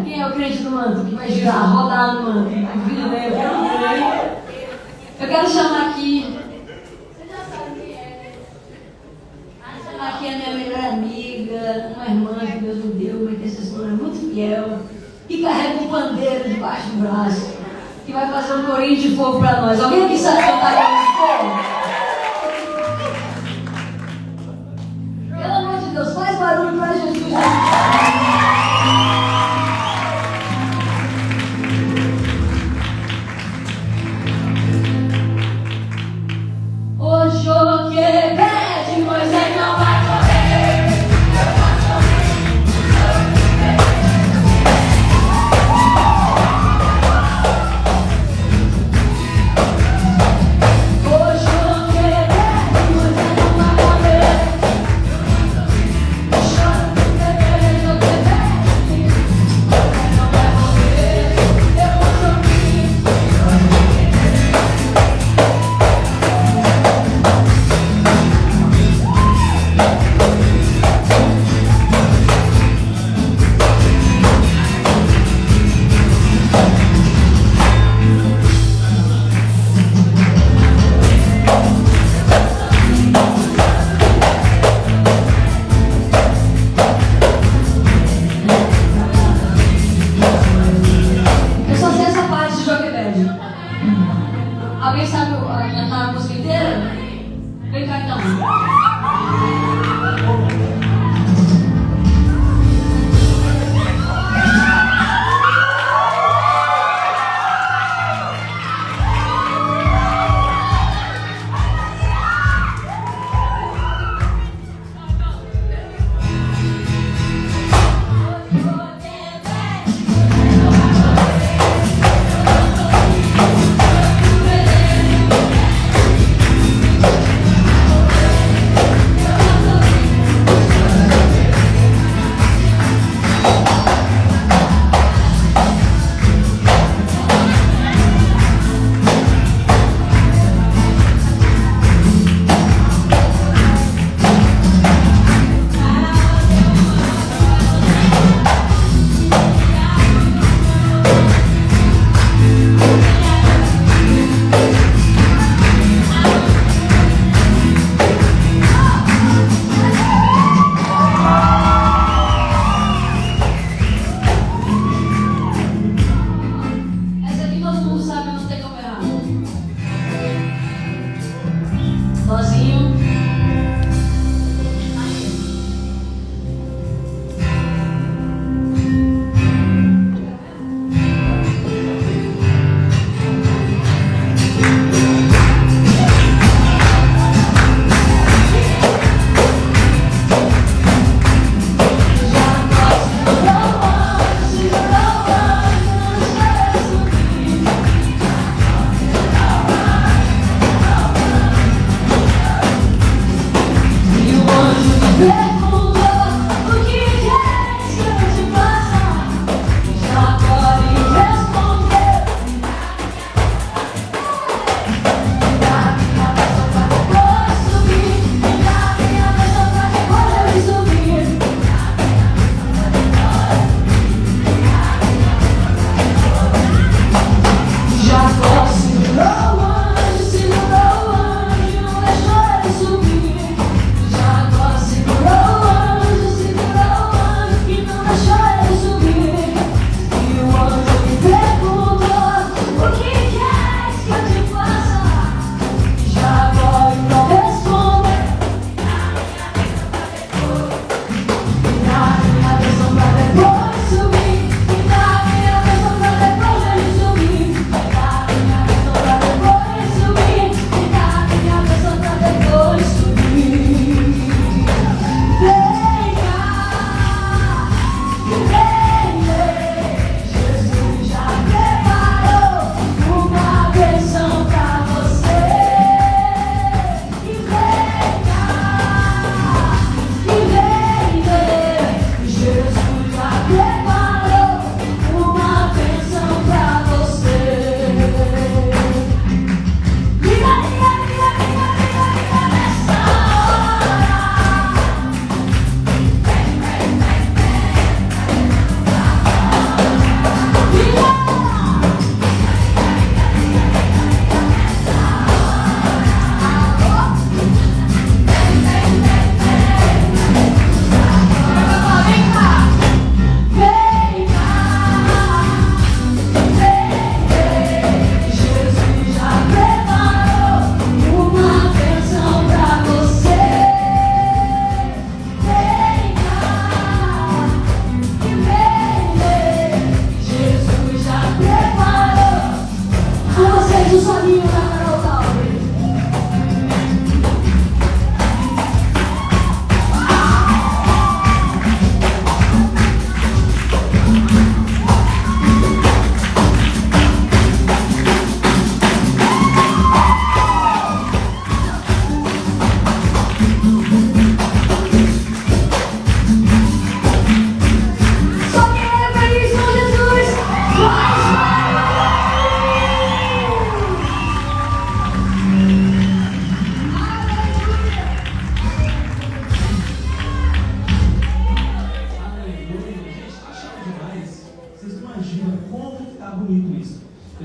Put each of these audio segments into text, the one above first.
Quem é o crente do manto que vai girar, rodar no manto? Eu quero chamar aqui. Chamar aqui a minha melhor amiga, uma irmã que Deus me deu, uma intercessora muito fiel, que carrega um pandeiro debaixo do braço, que vai fazer um corinho de fogo para nós. Alguém aqui sabe cantar corinho de fogo? Pelo amor de Deus, faz barulho para Jesus. Oxô, que pede, Moisés não vai correr. Oxô,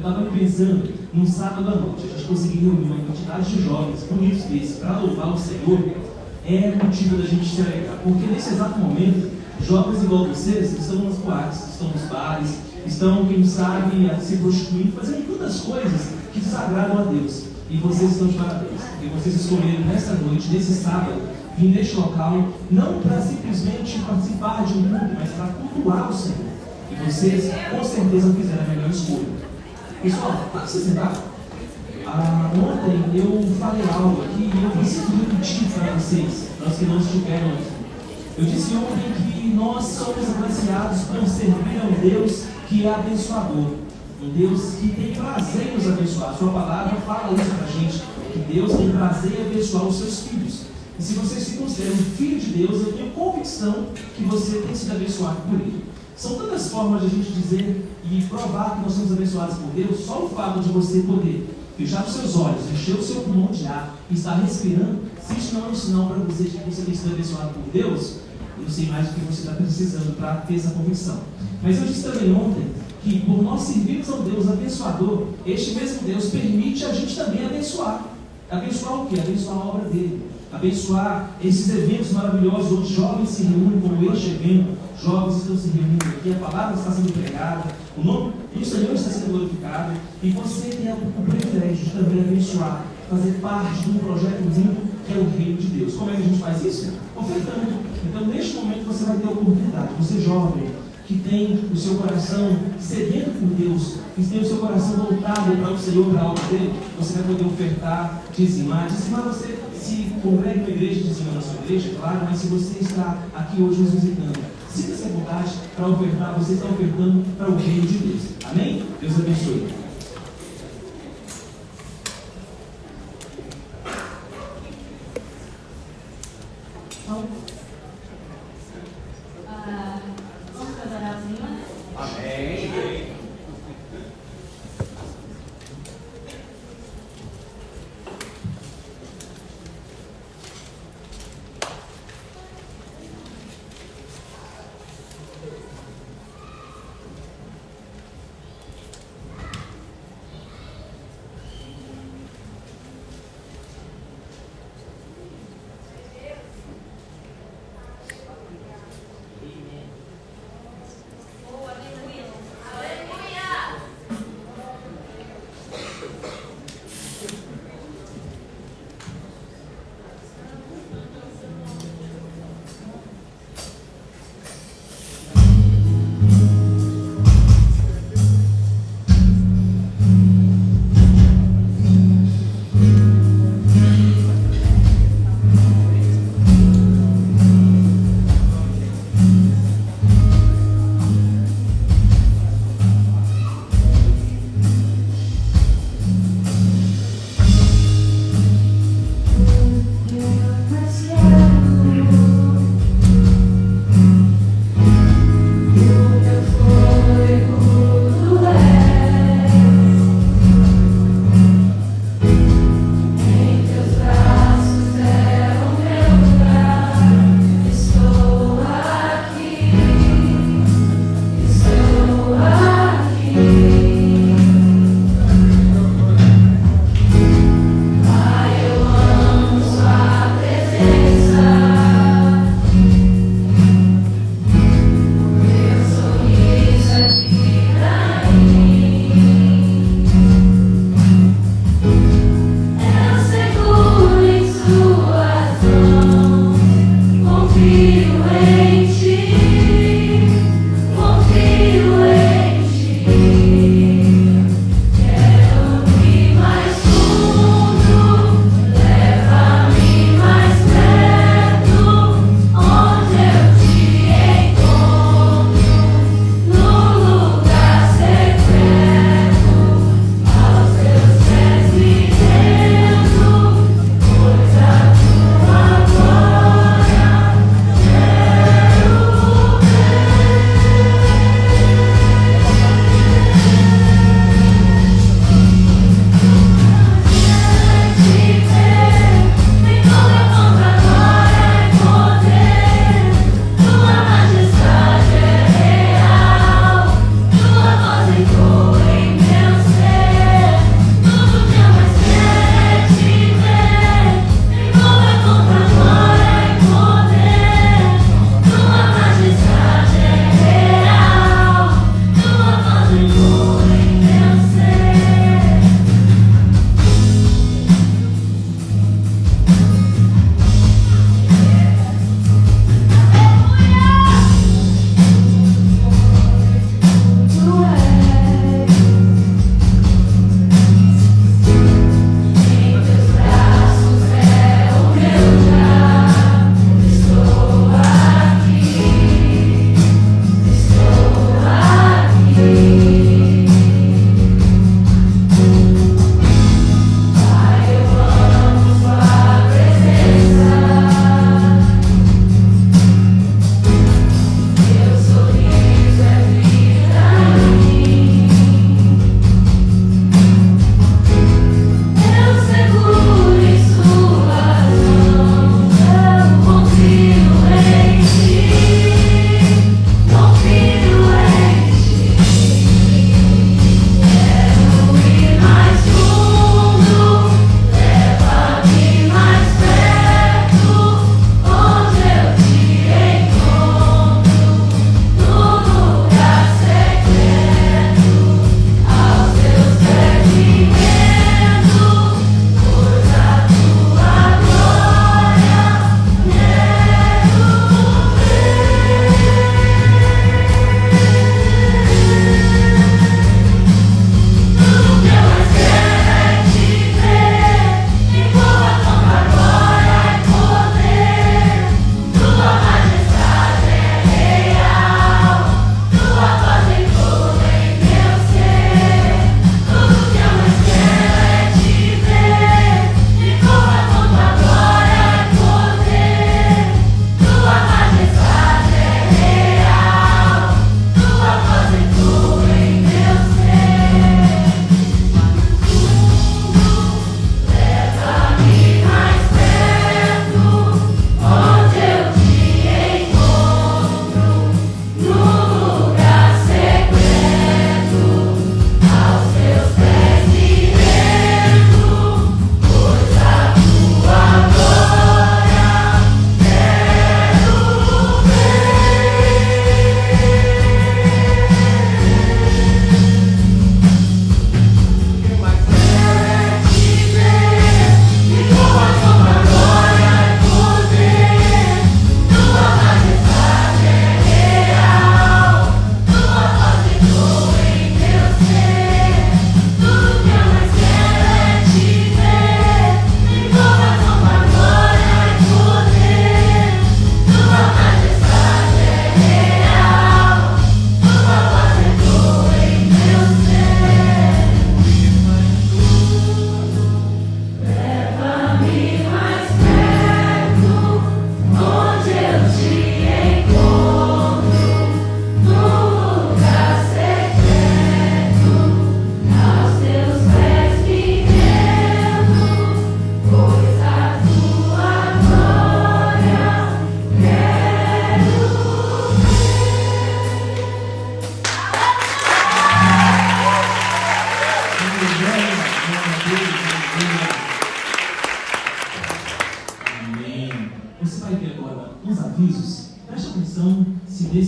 estava pensando, num sábado à noite, a gente conseguir reunir uma quantidade de jovens bonitos desses para louvar o Senhor, é motivo da gente se alegrar. Porque nesse exato momento, jovens igual vocês estão nas boates, estão nos bares, estão, quem sabe, se prostituindo, fazendo tantas coisas que desagradam a Deus. E vocês estão de parabéns, porque vocês escolheram nessa noite, nesse sábado, vir neste local, não para simplesmente participar de um culto, mas para cultuar o Senhor. E vocês, com certeza, fizeram a melhor escolha. Pessoal, pode se sentar. Ontem eu falei algo aqui e eu preciso repetir para vocês, para os que não estiveram aqui. Eu disse ontem que nós somos agraciados por servir a um Deus que é abençoador. Um Deus que tem prazer em nos abençoar. A sua palavra fala isso para a gente, que Deus tem prazer em abençoar os seus filhos. E se você se considera um filho de Deus, eu tenho convicção que você tem sido abençoado por Ele. São tantas formas de a gente dizer e provar que nós somos abençoados por Deus. Só o fato de você poder fechar os seus olhos, encher o seu pulmão de ar e estar respirando, se isso não é um sinal para você de que você tem sido abençoado por Deus, eu não sei mais o que você está precisando para ter essa convicção. Mas eu disse também ontem que por nós servirmos a um Deus abençoador, este mesmo Deus permite a gente também abençoar. Abençoar o quê? Abençoar a obra dele. Abençoar esses eventos maravilhosos onde jovens se reúnem, como este evento, jovens estão se reunindo aqui, a palavra está sendo pregada, o nome do Senhor está sendo glorificado, e você tem o privilégio de também abençoar, fazer parte de um projeto lindo que é o Reino de Deus. Como é que a gente faz isso? Ofertando. Então, neste momento, você vai ter a oportunidade, você jovem, que tem o seu coração sedento por Deus, que tem o seu coração voltado para o Senhor, para a obra dele, você vai poder ofertar, dizimar. Dizimar, você se congrega na igreja, dizimar na sua igreja, claro, mas se você está aqui hoje nos visitando, sinta-se à vontade para ofertar, você está ofertando para o reino de Deus. Amém? Deus abençoe. Vamos adorar o Senhor? Amém.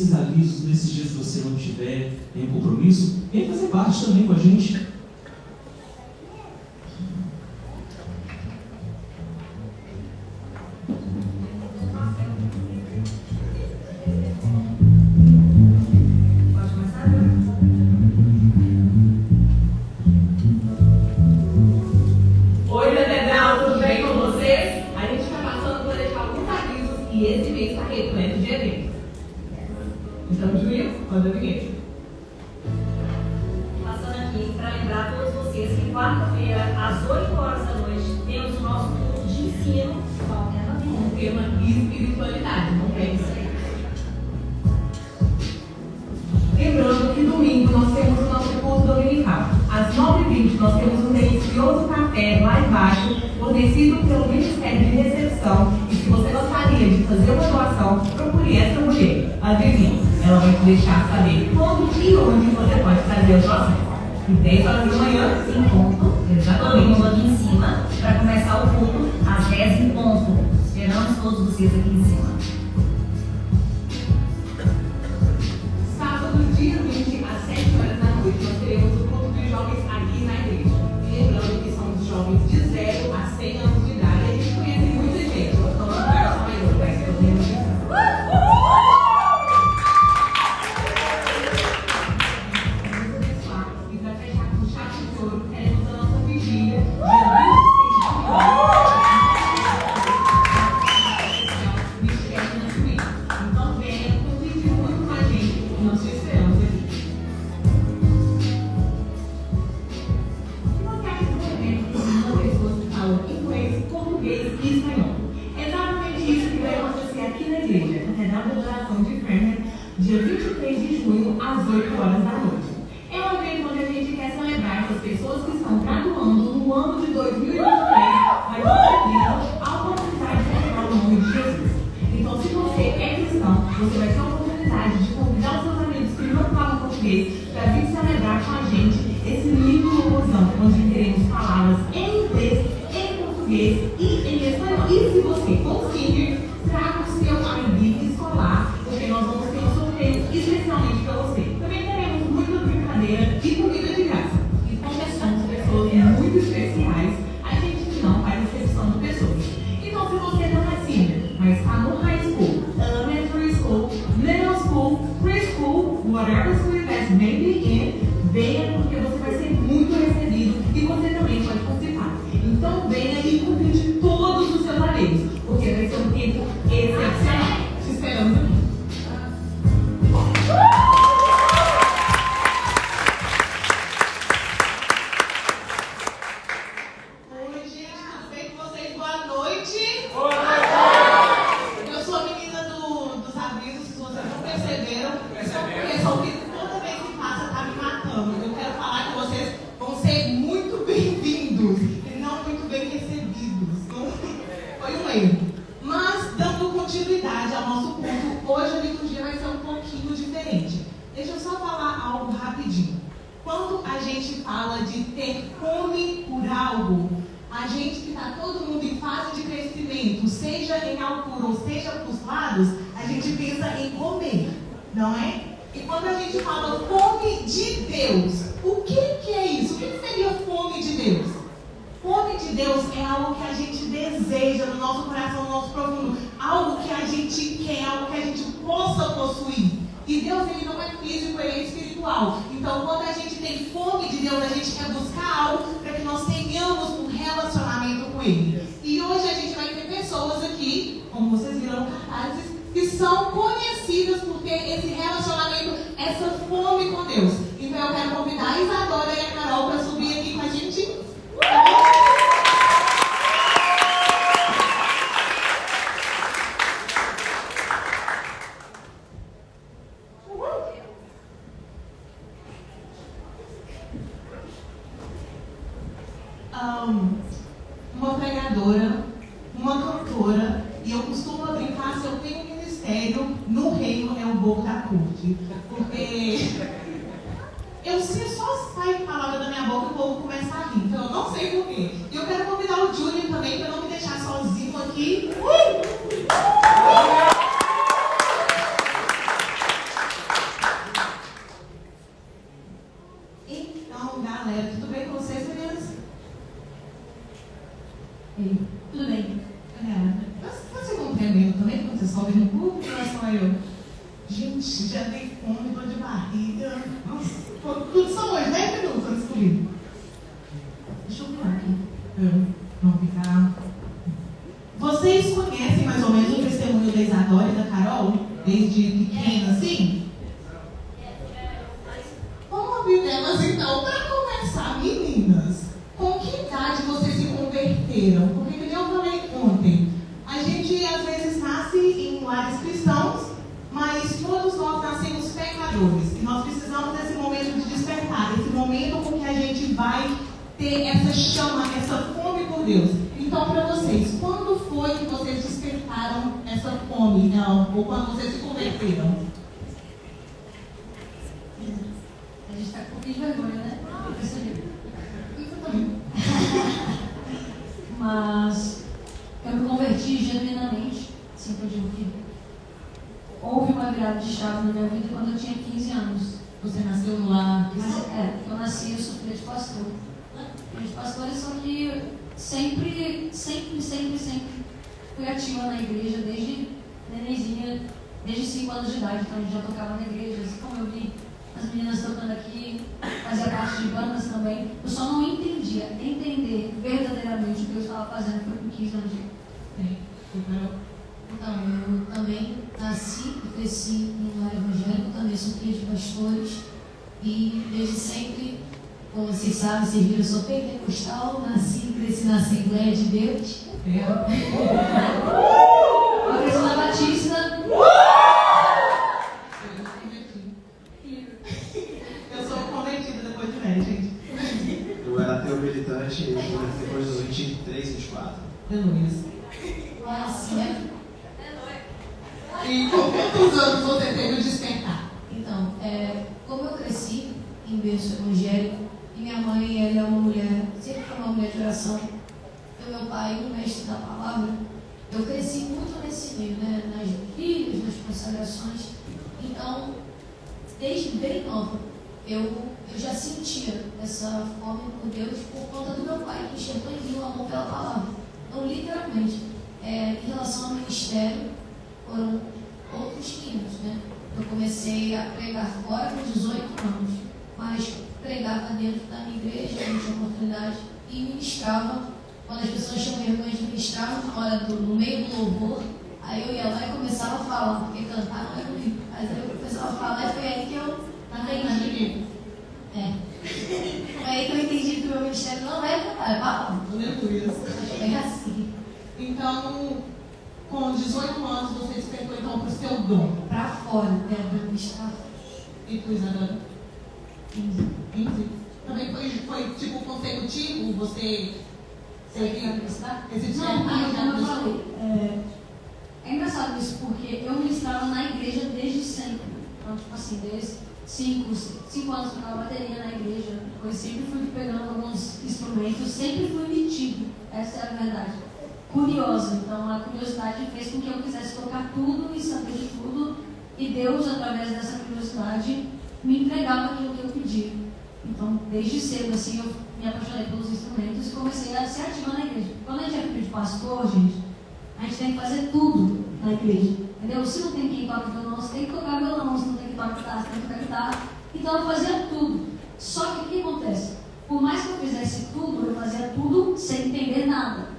nesses avisos, nesses dias que você não tiver em compromisso, vem fazer parte também com a gente. E esse mês está repleto de eventos. Então, Júlio, manda a vinheta. Passando aqui para lembrar a todos vocês que quarta-feira, às 8 horas da noite, temos o nosso curso de ensino Com o tema espiritualidade. Não é isso aí. Lembrando que domingo nós temos o nosso curso dominical. Às 9h20 nós temos um delicioso café lá embaixo, fornecido pelo Ministério de Recepção. E se você gostaria de fazer uma doação, procure essa mulher, a Vivi. Ela vai te deixar saber quando e onde você pode fazer a doação. E 10 horas da manhã, em ponto, todo exatamente. mundo aqui em cima, para começar o culto às 10 em ponto. Esperamos todos vocês aqui em cima. Sábado, dia 20, às 7 horas da noite, nós teremos o culto de jovens aqui na igreja. E lembrando que são os jovens de 0 a 100 anos de idade. E a gente conhece muita gente. Nós estamos no lugar só maior, vai ser o mesmo dia. E para fechar com chave de ouro, teremos a nossa vigília, dia 26 de janeiro. Então venha, convide muito com a gente e nós te esperamos aqui. Se você acha que o evento precisa de pessoas que falam inglês, português e espanhol, é exatamente isso que vai acontecer aqui na igreja, na Catedral da Adoração de Framingham, dia 23 de junho, às 8 horas da noite. É um evento onde a gente quer celebrar essas pessoas que estão graduando no ano de 2023, mas não perderam a oportunidade de celebrar o nome de Jesus. Então, se você é cristão, você vai ter a oportunidade de convidar os seus amigos que não falam português para vir celebrar com a gente esse lindo louvorzão, onde teremos palavras em inglês, em português e em espanhol. E se você conseguir, traga o seu ID escolar, porque nós vamos ter um sorteio especialmente para você. Também teremos muita brincadeira e comida de graça. E como somos pessoas muito especiais, a gente não faz exceção de pessoas. Então, se você não é senior, mas está no high school, elementary school, middle school, preschool, whatever school you guys may be in, venha porque você vai ser muito recebido e você também pode participar. Então venha e convide todos os seus amigos, porque vai ser um tempo excepcional. Te esperamos aqui. Oi, gente, tudo bem com vocês? Boa noite. Eu sou a menina dos avisos, se vocês não perceberam, só porque só que toda vez que passa tá me matando. Eu quero falar que vocês vão ser muito bem-vindos e não muito bem recebidos. Então, foi um erro. Mas, dando continuidade ao nosso culto, hoje a liturgia vai ser um pouquinho diferente. Deixa eu só falar algo rapidinho. Quando a gente fala de ter fome por algo, a gente que está todo mundo em fase de crescimento, seja em altura ou seja para os lados, a gente pensa em comer, não é? E quando a gente fala fome de Deus, o que é isso? O que seria fome de Deus? Fome de Deus é algo que a gente deseja no nosso coração, no nosso profundo, algo que a gente quer, algo que a gente possa possuir. E Deus, ele não é físico, ele é espiritual. Então, quando a gente tem fome de Deus, a gente quer buscar algo para que nós tenhamos um relacionamento com Ele. E hoje a gente vai ter pessoas aqui, como vocês viram cartazes, que são conhecidas por ter esse relacionamento, essa fome com Deus. Então, eu quero convidar a Isadora e a Carol para subir aqui com a gente. Uma pregadora, uma cantora, e eu costumo brincar, se eu tenho um ministério no reino, é o bobo da corte. Porque eu só sai palavra da minha boca e o povo começa a rir. Então eu não sei porquê. E eu quero convidar o Júnior também para não me deixar sozinho aqui. Ei, tudo bem. Você compreendeu também quando você sobe no grupo em relação a eu? Gente, já dei fome, dor de barriga. Nossa, tudo são hoje, 10 minutos antes do livro. Deixa eu pular aqui. Não ficar. Vocês conhecem mais ou menos o testemunho da Isadora e da Carol? Desde pequena, assim? Vamos ouvir delas então. Para começar, meninas, com que idade vocês se converteram? Porque, como eu falei ontem, a gente às vezes nasce em lares cristãos, mas todos nós nascemos pecadores. E nós precisamos desse momento de despertar, desse momento com que a gente vai ter essa chama, essa fome por Deus. Então, para vocês, quando foi que vocês despertaram essa fome? Ou quando vocês se converteram? A gente está com um pouquinho de vergonha, né? Eu percebi. Mas eu me converti genuinamente, assim que eu digo que houve uma virada de chave na minha vida quando eu tinha 15 anos. Você nasceu no lar? Eu nasci, eu sou filha de pastor. Filha de pastores, só que sempre fui ativa na igreja, desde nenenzinha, desde 5 anos de idade, então a gente já tocava na igreja, assim como eu vi as meninas tocando aqui, fazia parte de bandas também. Eu só não entendia, entender verdadeiramente o que eu estava fazendo foi com 15 anos de idade. Então, eu também nasci e cresci em um lar evangélico, também sou filha de pastores e desde sempre, como vocês sabem, serviram, eu sou pentecostal, nasci e cresci na Assembleia de Deus. Eu cresci na Batista. Eu sou convertida depois de velho, gente. Eu era ateu militante depois dos 23, 24. Aleluia. Assim, né? E com quantos anos você teve o despertar? Então, como eu cresci em berço evangélico, e minha mãe, ela é uma mulher, sempre foi uma mulher de oração, e meu pai, um mestre da palavra, eu cresci muito nesse meio, né? Nas vigílias, nas consagrações. Então, desde bem nova, eu já sentia essa fome por Deus por conta do meu pai, que enxergou em mim o amor pela palavra. Então, literalmente, em relação ao ministério, foram outros 500, né? Eu comecei a pregar fora com 18 anos, mas pregava dentro da minha igreja, não tinha oportunidade, e ministrava. Quando as pessoas tinham vergonha de ministrar, no meio do louvor, aí eu ia lá e começava a falar, porque cantar não é comigo, mas aí eu começava a falar e foi aí que eu entendi. Foi aí que eu entendi que o meu ministério não é cantar, é palavra. Aleluia. É assim. Então, com 18 anos, você despertou então para o seu dom. Pra fora, né? Pra ministrar. E tu, Isadora? 15. 15. Também foi tipo consecutivo? Você serviu esse despertar? Não, como eu falei, é engraçado isso, porque eu ministrava na igreja desde sempre. Então, tipo assim, desde 5 anos eu tocava bateria na igreja, eu sempre fui pegando alguns instrumentos, sempre fui metido, essa é a verdade. Curiosa, então a curiosidade fez com que eu quisesse tocar tudo e saber de tudo, e Deus, através dessa curiosidade, me entregava aquilo que eu pedia. Então, desde cedo, assim, eu me apaixonei pelos instrumentos e comecei a se ativar na igreja. Quando a gente é filho de pastor, gente, a gente tem que fazer tudo na igreja, entendeu? Se não tem quem toque violão, você tem que tocar violão, se não tem quem toque guitarra, você tem que tocar guitarra. Então, eu fazia tudo. Só que o que acontece? Por mais que eu fizesse tudo, eu fazia tudo sem entender nada.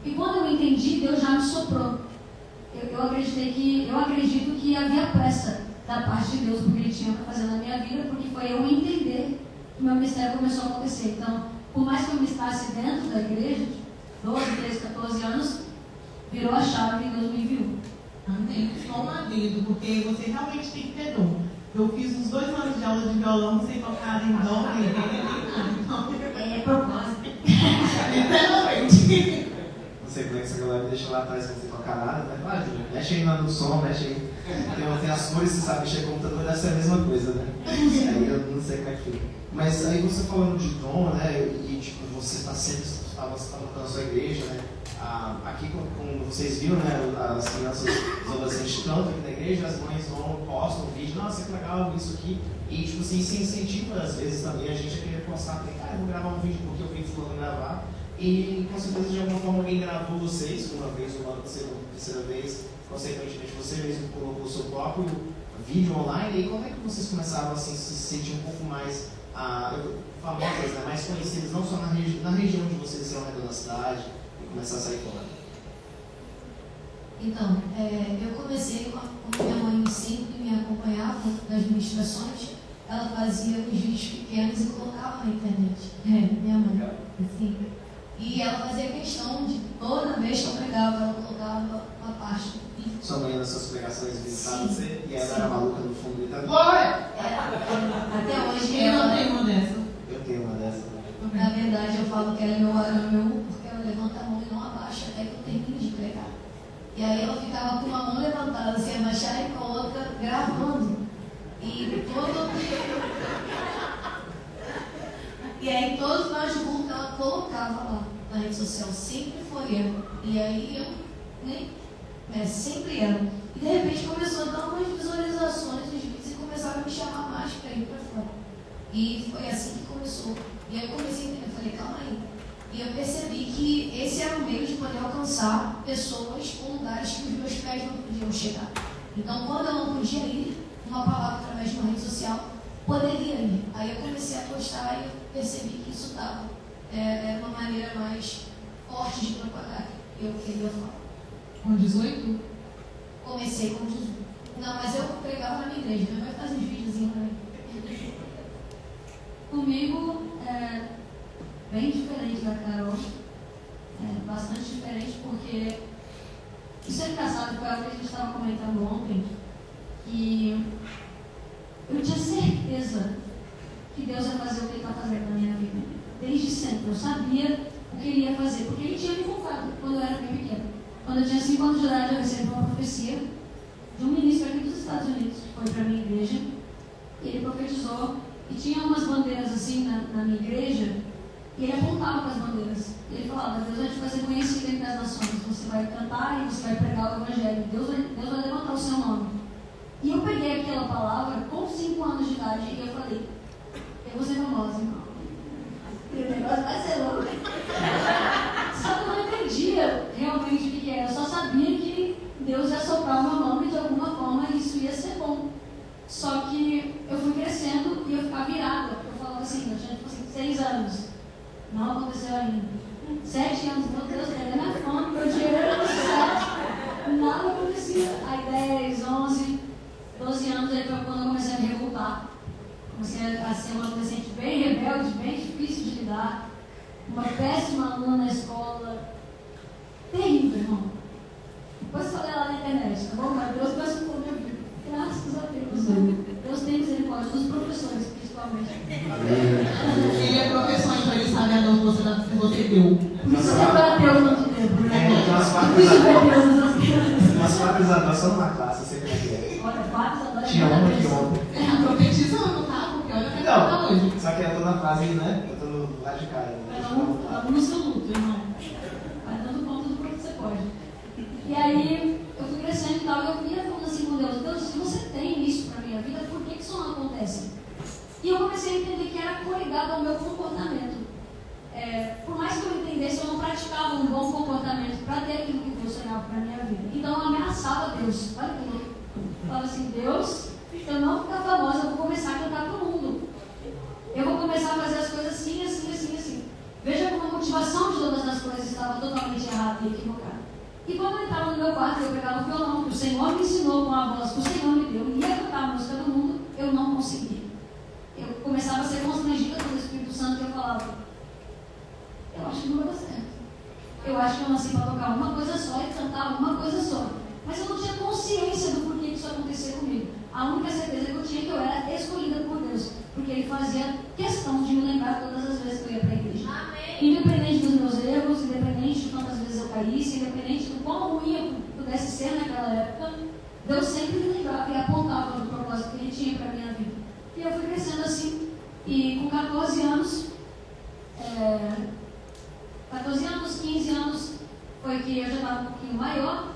E quando eu entendi, Deus já me soprou. Eu acredito que havia pressa da parte de Deus, porque Ele tinha para fazer na minha vida, porque foi eu entender que o meu ministério começou a acontecer. Então, por mais que eu me estasse dentro da igreja, 12, 13, 14 anos, virou a chave e Deus me enviou. Amém. Só um adendo, porque você realmente tem que ter dom. Eu fiz uns 2 anos de aula de violão sem tocar em dó, nem nada. É propósito. Literalmente. Não sei como é que essa galera me deixa lá atrás sem tocar nada, né? Ah, Júlia, mexe aí no som, mexe aí. Tem as cores, você sabe, mexer com o computador deve ser a mesma coisa, né? Aí eu não sei como é que fica. Mas aí você falando de dom, né? E tipo, você está sempre estava na sua igreja, né? Aqui, como vocês viram, né? As crianças, os adolescentes cantam aqui na igreja, as mães vão, postam vídeo, nossa, que legal isso aqui. E tipo assim, se incentiva às vezes também a gente a querer postar, cara, eu vou gravar um vídeo porque eu vi fulano gravar. E com certeza de alguma forma alguém gravou vocês, uma vez, uma segunda, terceira vez, consequentemente você mesmo colocou o seu próprio vídeo online. E como é que vocês começaram assim, a se sentir um pouco mais famosas, né, mais conhecidas, não só na região de vocês, ao redor da cidade, e começar a sair fora? Então, eu comecei com minha mãe sempre me acompanhava nas ministrações. Ela fazia uns vídeos pequenos e colocava na internet. Minha mãe, assim. E ela fazia questão de, toda vez que eu pregava, ela colocava uma parte do vídeo. Sua mãe nas suas pregações visitava você e ela sim. era maluca no fundo gritando, glória! Até hoje Eu não tenho uma dessa. Eu tenho uma dessa. Na verdade, eu falo que ela é meu arame, porque ela levanta a mão e não abaixa até que eu termine de pregar. E aí ela ficava com uma mão levantada, sem abaixar, e com a outra gravando. E aí todos nós juntos ela colocava lá na rede social, sempre foi ela. E aí eu sempre ela. E de repente começou a dar umas visualizações dos vídeos e começaram a me chamar mais para ir para fora. E foi assim que começou. E aí eu comecei a entender, eu falei, calma aí. E eu percebi que esse era o meio de poder alcançar pessoas ou lugares que os meus pés não podiam chegar. Então, quando eu não podia ir, uma palavra através de uma rede social, poderia ir. Aí eu comecei a postar e eu percebi que isso era uma maneira mais forte de propagar que eu queria falar. Com 18? Comecei com 18. Não, mas eu pregava na minha igreja. Minha mãe faz uns videozinhos pra mim. Comigo, bem diferente da Carol. Bastante diferente, porque isso é engraçado, foi algo que a gente estava comentando ontem, que eu tinha certeza que Deus ia fazer o que Ele está fazendo na minha vida. Desde sempre. Eu sabia o que Ele ia fazer, porque Ele tinha me contado quando eu era bem pequena. Quando eu tinha 5 anos de idade, eu recebi uma profecia de um ministro aqui dos Estados Unidos, que foi para a minha igreja, e ele profetizou, e tinha umas bandeiras assim na minha igreja, e ele apontava para as bandeiras. E ele falava, Deus vai te fazer conhecido entre as nações, você vai cantar e você vai pregar o Evangelho, Deus vai levantar o seu nome. E eu peguei aquela palavra com 5 anos de idade e eu falei, eu vou ser famosa, irmão. E o negócio vai ser louco. Só que eu não entendia realmente o que era. Eu só sabia que Deus ia soprar o meu nome de alguma forma e isso ia ser bom. Só que eu fui crescendo e eu ficava virada. Eu falava assim, eu tinha tipo assim, 6 anos. Não aconteceu ainda. 7 anos, meu Deus, perdendo a fome, meu dinheiro era no sucesso. Nada acontecia. Aí 10, 11, 12 anos aí foi quando eu comecei a me revoltar. Comecei a ser uma adolescente bem rebelde, bem difícil de lidar. Uma péssima aluna na escola. Terrível, irmão. Depois você olha lá na internet, tá bom? Mas Deus transformou minha vida. Graças a Deus. Deus tem misericórdia dos professores, principalmente. Ele é professor, então ele sabe a dor que você deu. Por isso você foi ateu tanto tempo, né? Umas 4 anos só numa classe, eu sei como é que é. Olha, 4 anos. Tinha uma que ontem. A profetizando, tá? Porque olha que ela tá hoje. Não, só que eu tô na fase, né? Eu tô no lado de cá. Cada um no seu luto, irmão. Vai dando conta do quanto você pode. E aí, eu fui crescendo e tal, e eu via falando assim com Deus, Deus, se você tem isso pra minha vida, por que isso não acontece? E eu comecei a entender que era corrigado ao meu comportamento. Por mais que eu entendesse, eu não praticava um bom comportamento para ter aquilo que Deus sonhava para a minha vida. Então eu ameaçava Deus. Olha que louco. Eu falava assim, Deus, se eu não ficar famosa, eu vou começar a cantar para o mundo. Eu vou começar a fazer as coisas assim, assim, assim, assim. Veja como a motivação de todas as coisas estava totalmente errada e equivocada. E quando eu entrava no meu quarto, eu pegava o violão, que o Senhor me ensinou com a voz que o Senhor me deu, e ia cantar a música do mundo, eu não conseguia. Eu começava a ser constrangida pelo Espírito Santo e eu falava, eu acho que não vai dar certo. Eu acho que eu nasci para tocar uma coisa só e cantar uma coisa só. Mas eu não tinha consciência do porquê que isso acontecia comigo. A única certeza que eu tinha é que eu era escolhida por Deus. Porque Ele fazia questão de me lembrar todas as vezes que eu ia para a igreja. Amém. Independente dos meus erros, independente de quantas vezes eu caísse, independente do quão ruim eu pudesse ser naquela época, Deus sempre me lembrava e apontava o propósito que Ele tinha para a minha vida. E eu fui crescendo assim. E com 14 anos, 15 anos, foi que eu já estava um pouquinho maior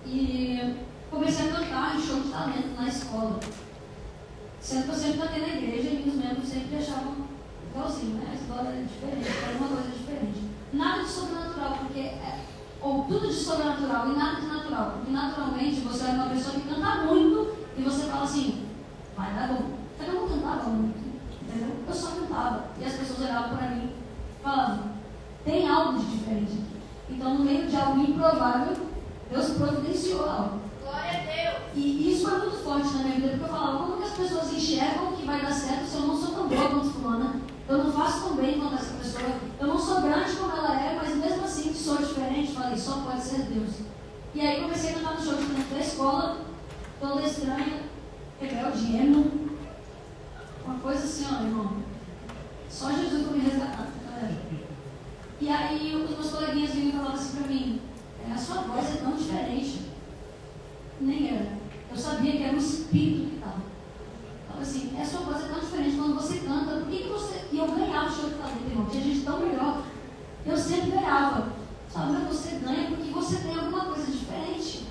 e comecei a cantar em show de talento na escola. Sendo que eu sempre cantei na igreja e os membros sempre achavam igualzinho, né? A escola era diferente, era uma coisa diferente. nada de sobrenatural, ou tudo de sobrenatural e nada de natural. Porque naturalmente você é uma pessoa que canta muito e você fala assim, vai dar bom. Eu não cantava muito, entendeu? Eu só cantava. E as pessoas olhavam para mim e falavam, tem algo de diferente aqui. Então, no meio de algo improvável, Deus providenciou algo. Glória a Deus. E isso foi muito forte na minha vida, porque eu falava, como que as pessoas enxergam que vai dar certo se eu não sou tão boa quanto fulana? Eu não faço tão bem quanto essa pessoa. Eu não sou grande como ela é, mas mesmo assim sou diferente. Falei, só pode ser Deus. E aí comecei a cantar no show de canto da escola, toda estranha, rebelde, emo. Uma coisa assim, ó, irmão. Só Jesus para me resgatar, galera. E aí os meus coleguinhas vinham e falavam assim pra mim, a sua voz é tão diferente. Nem era. Eu sabia que era o Espírito que estava. Falava assim, a sua voz é tão diferente quando você canta, por que você... E eu ganhava o show de talento, irmão, tinha gente tão melhor. Eu sempre ganhava. Falava, mas você ganha porque você tem alguma coisa diferente.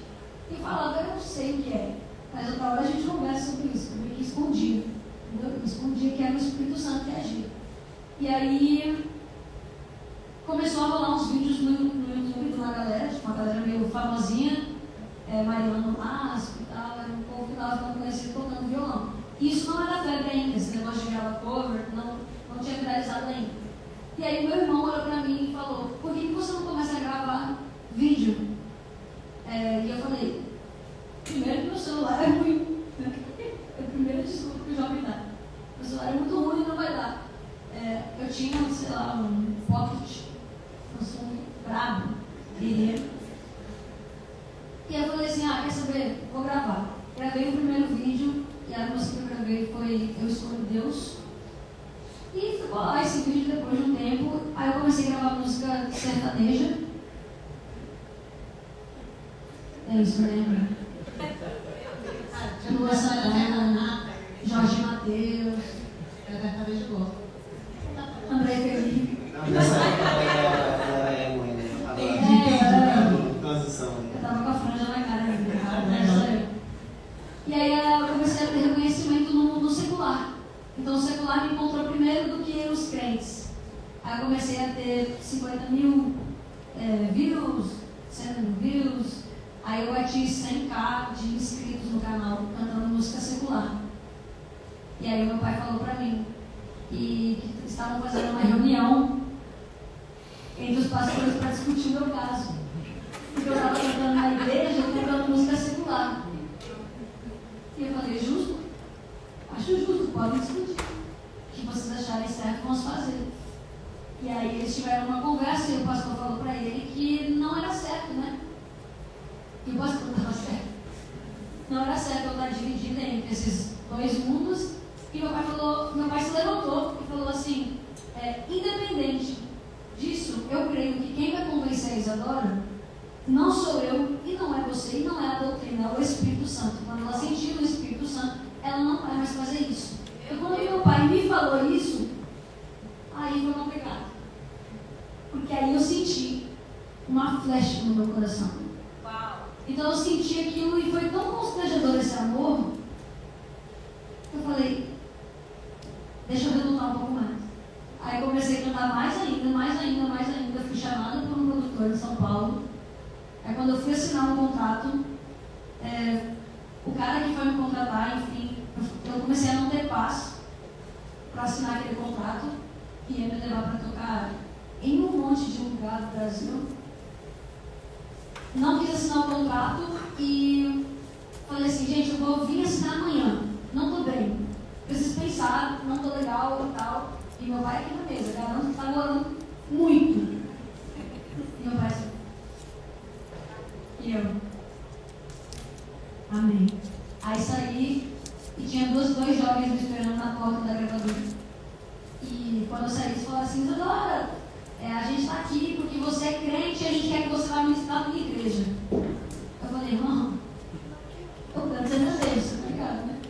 E falava, eu não sei o que é. Mas outra hora a gente conversa sobre isso, eu que escondia. Eu escondia que era o Espírito Santo que agia. E aí começou a rolar uns vídeos no YouTube de uma galera meio famosinha, Mariana Masco e tal, era um povo que estava ficando conhecido tocando violão. E isso não era febre ainda, esse negócio de gravar cover, não tinha viralizado ainda. E aí meu irmão olhou pra mim e falou, por que você não começa a gravar vídeo? E eu falei, primeiro que meu celular é ruim. É a primeira desculpa que o jovem dá. Meu celular é muito ruim e não vai dar. Eu tinha, sei lá, um Pocket, um som brabo, guerreiro. E eu falei assim, quer saber? Vou gravar. Gravei o primeiro vídeo e a música que eu gravei foi Eu Escolho Deus. E ficou lá esse vídeo depois de um tempo. Aí eu comecei a gravar música sertaneja. Isso, lembra? Lua Santana, Jorge Mateus, André Felipe. Nessa época ela é transição. Eu tava com a franja na cara, né? E aí eu comecei a ter reconhecimento no mundo secular. Então o secular me encontrou primeiro do que os crentes. Aí eu comecei a ter 50 mil views, 100 mil views. Aí eu bati 100k de inscritos no canal cantando música secular. E aí meu pai falou pra mim que estavam fazendo uma reunião entre os pastores para discutir o meu caso. Porque eu estava cantando na igreja, cantando música secular. E eu falei, justo? Acho justo, podem discutir. O que vocês acharem certo, vamos fazer. E aí eles tiveram uma conversa e o pastor falou para ele que não era certo, né? E o pastor não estava certo. Não era certo eu estar dividida entre esses dois mundos. E meu pai se levantou e falou assim, independente disso, eu creio que quem vai convencer a Isadora não sou eu, e não é você, e não é a doutrina, é o Espírito Santo. Quando ela sentir o Espírito Santo, ela não vai mais fazer isso. E quando meu pai me falou isso, aí foi complicado. Porque aí eu senti uma flecha no meu coração. Então eu senti aquilo e foi tão constrangedor esse amor, eu falei, deixa eu relutar um pouco mais. Aí comecei a cantar mais ainda, fui chamada por um produtor de São Paulo. Aí quando eu fui assinar um contrato, o cara que foi me contratar, enfim, eu comecei a não ter paz para assinar aquele contrato, que ia me levar para tocar em um monte de lugar do Brasil. Não quis assinar o contrato e falei assim, gente, eu vou vir assinar amanhã, não estou bem, preciso pensar, não estou legal e tal. E meu pai aqui na mesa, garanto que está orando muito. E meu pai assim, e eu, amém. Aí saí e tinha dois jovens me esperando na porta da gravadora. E quando eu saí, eles falaram assim, Isadora, a gente está aqui porque você é crente e a gente quer que você vá ministrar na minha igreja. Eu falei, irmão, eu canto sertanejo, você tá ligado, né?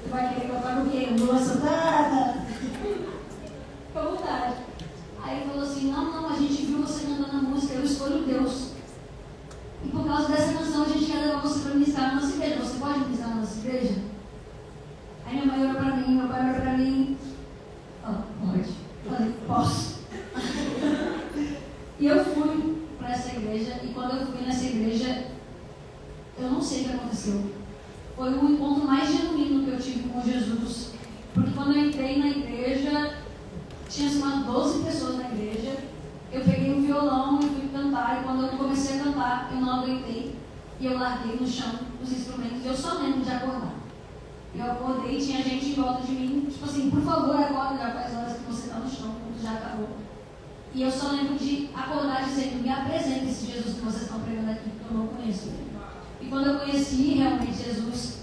Vai querer cantar o quê? Lua Santana? Fica à vontade. Aí ele falou assim, não, a gente viu você cantando a música, Eu Escolho Deus. E por causa dessa canção a gente quer levar você para ministrar na nossa igreja. Você pode ministrar na nossa igreja? Aí minha mãe olhou para mim, meu pai olhou para mim. Pode. Eu falei, posso. o encontro mais genuíno que eu tive com Jesus. Porque quando eu entrei na igreja, tinha umas 12 pessoas na igreja. Eu peguei um violão e fui cantar. E quando eu comecei a cantar, eu não aguentei. E eu larguei no chão os instrumentos. Eu só lembro de acordar. Eu acordei e tinha gente em volta de mim, tipo assim, por favor, acorda, já faz horas que você está no chão, quando já acabou. E eu só lembro de acordar dizendo, me apresenta esse Jesus que vocês estão pregando aqui, porque eu não conheço. E quando eu conheci realmente Jesus,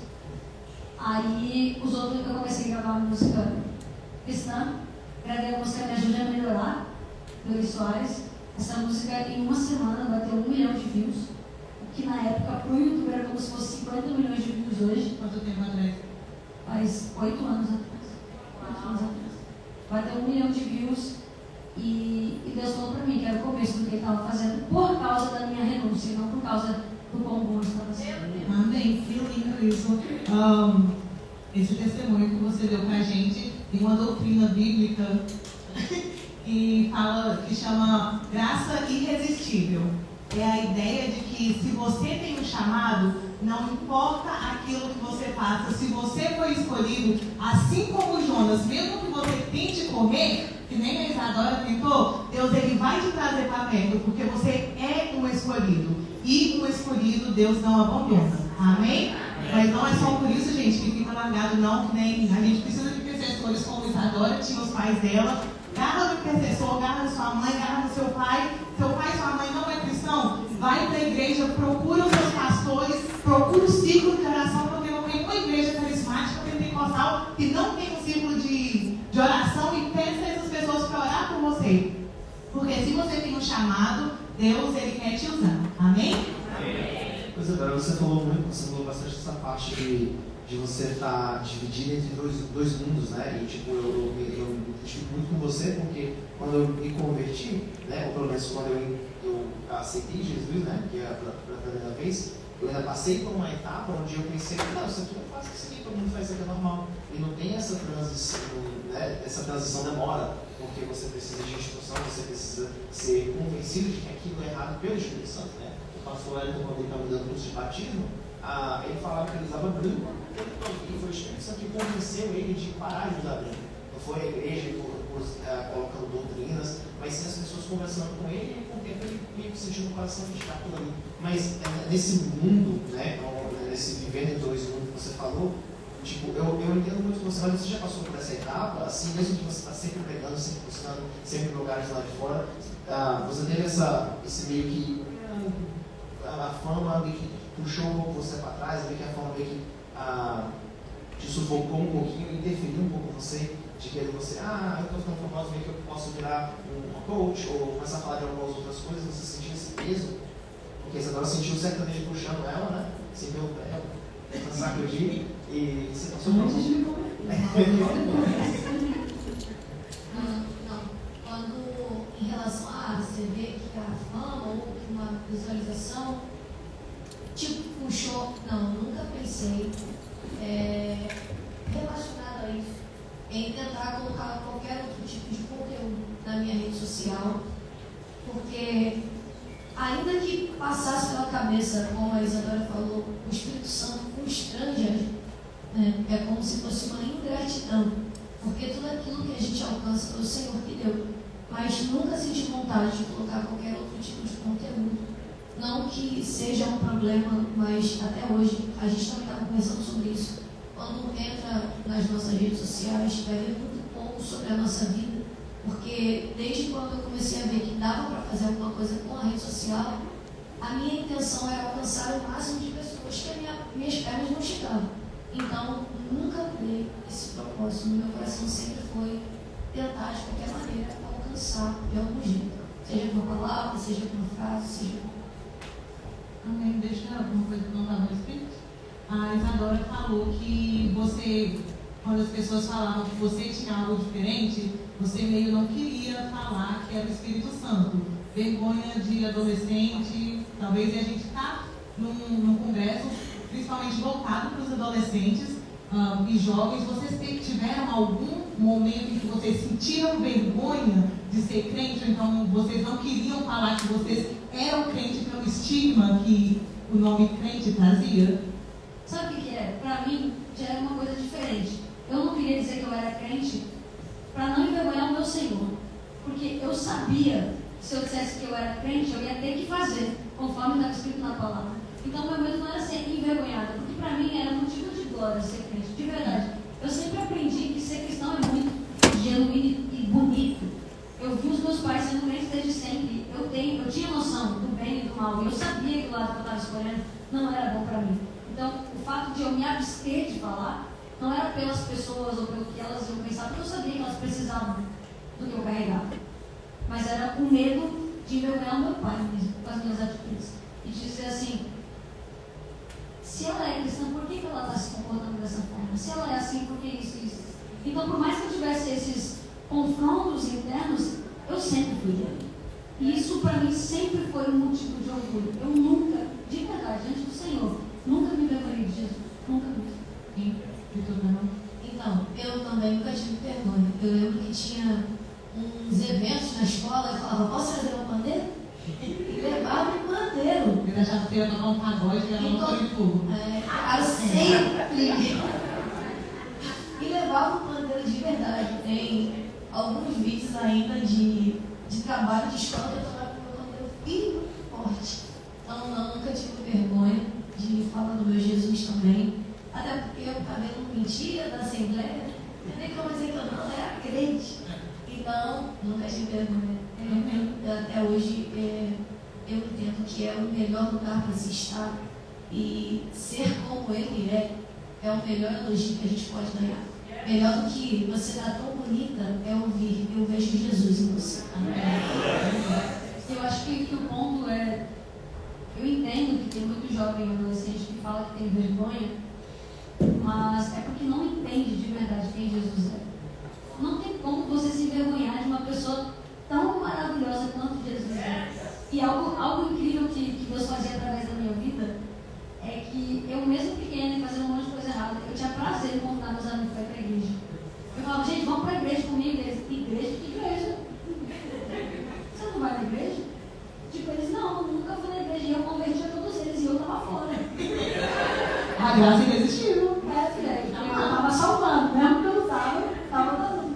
aí os outros, eu comecei a gravar uma música cristã, gravei a música Me Ajude a Melhorar, do Luiz Soares. Essa música em uma semana bateu 1 milhão de views, o que na época para o YouTube era como se fosse 50 milhões de views hoje. Quanto tempo atrás? Faz 8 anos atrás. 8 anos atrás. Bateu 1 milhão de views e Deus falou para mim que era o começo do que ele estava fazendo por causa da minha renúncia, não por causa do quão bom estava sendo. Amém. Que lindo isso. Esse testemunho que você deu pra gente tem uma doutrina bíblica que chama graça irresistível. É a ideia de que se você tem um chamado, não importa aquilo que você faça, se você foi escolhido, assim como Jonas, mesmo que você tente correr, que nem a Isadora tentou, Deus ele vai te trazer para perto, porque você é um escolhido. E um escolhido Deus não abandona. Amém? Mas não é só por isso, gente, que fica largado, não, que nem a gente precisa de intercessores como Isadora, tinha os pais dela. Garra no intercessor, garra na sua mãe, garra no seu pai e sua mãe não é cristão, vai para a igreja, procura os seus pastores, procura o ciclo de oração, porque não tem uma igreja carismática pentecostal que não tem um ciclo de oração e peça essas pessoas para orar por você. Porque se você tem um chamado, Deus ele quer te usar. Amém? Pois é, agora você falou bastante dessa parte de você estar dividido entre dois mundos, né? E tipo, eu me identifico muito com você, porque quando eu me converti, né? Ou pelo menos quando eu aceitei Jesus, né? Que é a primeira vez, eu ainda passei por uma etapa onde eu pensei, não, isso aqui eu faço, isso aqui todo mundo faz, isso aqui é normal. E não tem essa transição, né? Essa transição demora, porque você precisa de instrução, você precisa ser convencido de que aquilo é errado pelo Espírito Santo, né? O pastor Wellington, quando ele estava me dando curso de batismo, ele falava que ele usava branco. E foi o Espírito Santo que convenceu ele de parar de usar branco. Não foi a igreja colocando doutrinas, mas sim as pessoas conversando com ele e com o tempo ele meio que sentiu no coração de estar aquilo ali. Mas nesse mundo, né, nesse vivendo em dois mundos que você falou, tipo, eu entendo muito você, mas você já passou por essa etapa, assim, mesmo que você está sempre pregando, sempre buscando, sempre em lugares lá de fora, você teve esse meio que a fama meio que puxou um pouco você para trás, meio que a fama meio que te sufocou um pouquinho, interferiu um pouco você, de querer você, eu estou ficando famoso, meio que eu posso virar um coach, ou começar a falar de algumas outras coisas, você sentiu esse peso, porque você agora sentiu o sertanejo puxando ela, né, sem ver o pé, tentando sacudir, e você passou por isso. Não. Quando, em relação a você ver que a fama ou uma visualização tipo puxou, não, nunca pensei relacionado a isso, em tentar colocar qualquer outro tipo de conteúdo na minha rede social, porque ainda que passasse pela cabeça, como a Isadora falou, o Espírito Santo constrange, né? É como se fosse uma ingratidão, porque tudo aquilo que a gente alcança foi o Senhor que deu, mas nunca senti vontade de colocar qualquer outro tipo de conteúdo. Não que seja um problema, mas até hoje a gente também estava conversando sobre isso. Quando entra nas nossas redes sociais, vai ver muito pouco sobre a nossa vida, porque desde quando eu comecei a ver que dava para fazer alguma coisa com a rede social, a minha intenção era alcançar o máximo de pessoas que minhas pernas não chegavam. Então, nunca mudei esse propósito. No meu coração sempre foi tentar, de qualquer maneira, alcançar de algum jeito. Seja com uma palavra, seja com uma frase, seja com... Amém. Deixa alguma coisa que não está no Espírito. A Isadora falou que você, quando as pessoas falavam que você tinha algo diferente, você meio não queria falar que era o Espírito Santo. Vergonha de adolescente, talvez a gente está num congresso, principalmente voltado para os adolescentes e jovens. Vocês tiveram algum momento em que vocês sentiram vergonha de ser crente, ou então vocês não queriam falar que vocês eram crente pelo estigma que o nome crente trazia? Sabe o que é? para mim, já era uma coisa diferente. Eu não queria dizer que eu era crente para não envergonhar o meu Senhor. Porque eu sabia, se eu dissesse que eu era crente, eu ia ter que fazer, conforme estava escrito na palavra. Então, meu medo não era ser envergonhada, porque para mim era motivo de glória ser crente, de verdade. Eu sempre aprendi que ser cristão é muito genuíno e bonito. Eu vi os meus pais sendo crentes desde sempre. Eu tinha noção do bem e do mal, e eu sabia que o lado que eu estava escolhendo não era bom para mim. Então, o fato de eu me abster de falar, não era pelas pessoas ou pelo que elas iam pensar, porque eu sabia que elas precisavam do que eu carregava. Mas era o medo de envergonhar o meu pai mesmo, com as minhas atitudes. E dizer assim, se ela é cristã, por que ela está se comportando dessa forma? Se ela é assim, por que isso? Então, por mais que eu tivesse esses confrontos internos, eu sempre fui dele. E isso para mim sempre foi um motivo de orgulho. Eu nunca, de verdade, diante do Senhor, nunca me envergonhei de Jesus. Nunca me. Então, eu também nunca tive vergonha. Eu lembro que tinha uns eventos na escola, eu falava, posso trazer um pandeiro? E levava um pandeiro. Eu achava que ia tocar um pagode e ela não foi de fogo. Eu sempre. E levava um pandeiro de verdade. Tem alguns vídeos ainda de trabalho de escola que eu tocava com o meu pandeiro firme e forte. Então, não, nunca tive vergonha de falar do meu Jesus também. Até porque eu acabei não mentira da Assembleia, não tem como dizer que eu não era crente. Então, nunca tive vergonha. Até hoje, eu entendo que é o melhor lugar para se estar. E ser como ele é o melhor elogio que a gente pode ganhar. Melhor do que você estar tão bonita é ouvir, eu vejo Jesus em você. Eu acho que o ponto é, eu entendo que tem muito jovem adolescente que fala que tem vergonha, mas é porque não entende de verdade quem Jesus é. Não tem como você se envergonhar de uma pessoa tão maravilhosa quanto Jesus é. E algo incrível que Deus fazia através da minha vida é que eu, mesmo pequena e fazendo um monte de coisa errada, eu tinha prazer em convidar meus amigos para ir para a igreja. Eu falava, gente, vamos para a igreja comigo. Eles, igreja? Que igreja? Você não vai na igreja? Tipo, eles, não, nunca fui na igreja. E eu converti a todos eles e eu estava fora. A graça inexistível. Filha, eu estava salvando, mesmo que eu não estava dando.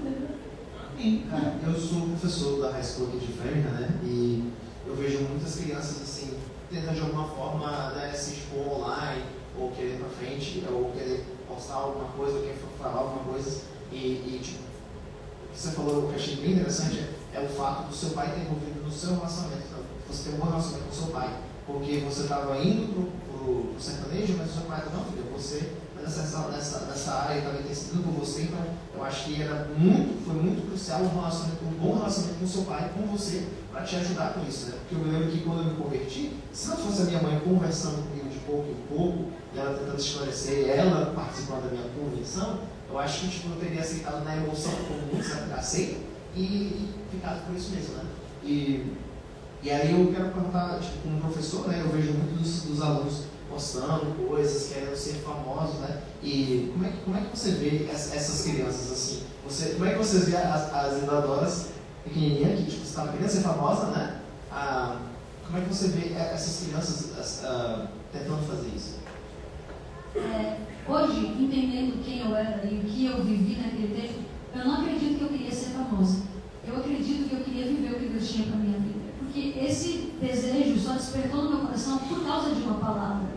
Cara, eu sou professor da High School aqui de Framingham, né? E eu vejo muitas crianças assim, tentando de alguma forma, né, se expor online, ou querer ir pra frente, ou querer postar alguma coisa, ou querer falar alguma coisa. E tipo, o que você falou, o que eu achei bem interessante é o fato do seu pai ter envolvido no seu relacionamento. Então, você ter um bom relacionamento com o seu pai, porque você estava indo pro sertanejo, mas o seu pai falou, não, filho, você nessa área também tem sido por você, então eu acho que foi muito crucial um bom relacionamento com o seu pai, com você, para te ajudar com isso, né? Porque eu me lembro que quando eu me converti, se não fosse a minha mãe conversando comigo de pouco em pouco, e ela tentando esclarecer, ela participando da minha conversão, eu acho que tipo, eu teria aceitado na emoção, como muitos aceitam, e ficado por isso mesmo, né? E aí eu quero perguntar, tipo, como professor, né? Eu vejo muitos dos alunos postando coisas, querendo ser famosos, né? E como é que você vê essas crianças assim? Como é que você vê as Isadoras pequenininhas, que tipo, você estava querendo ser famosa, né? Como é que você vê essas crianças tentando fazer isso? Hoje, entendendo quem eu era e o que eu vivi naquele tempo, eu não acredito que eu queria ser famosa. Eu acredito que eu queria viver o que Deus tinha para a minha vida. Porque esse desejo só despertou no meu coração por causa de uma palavra.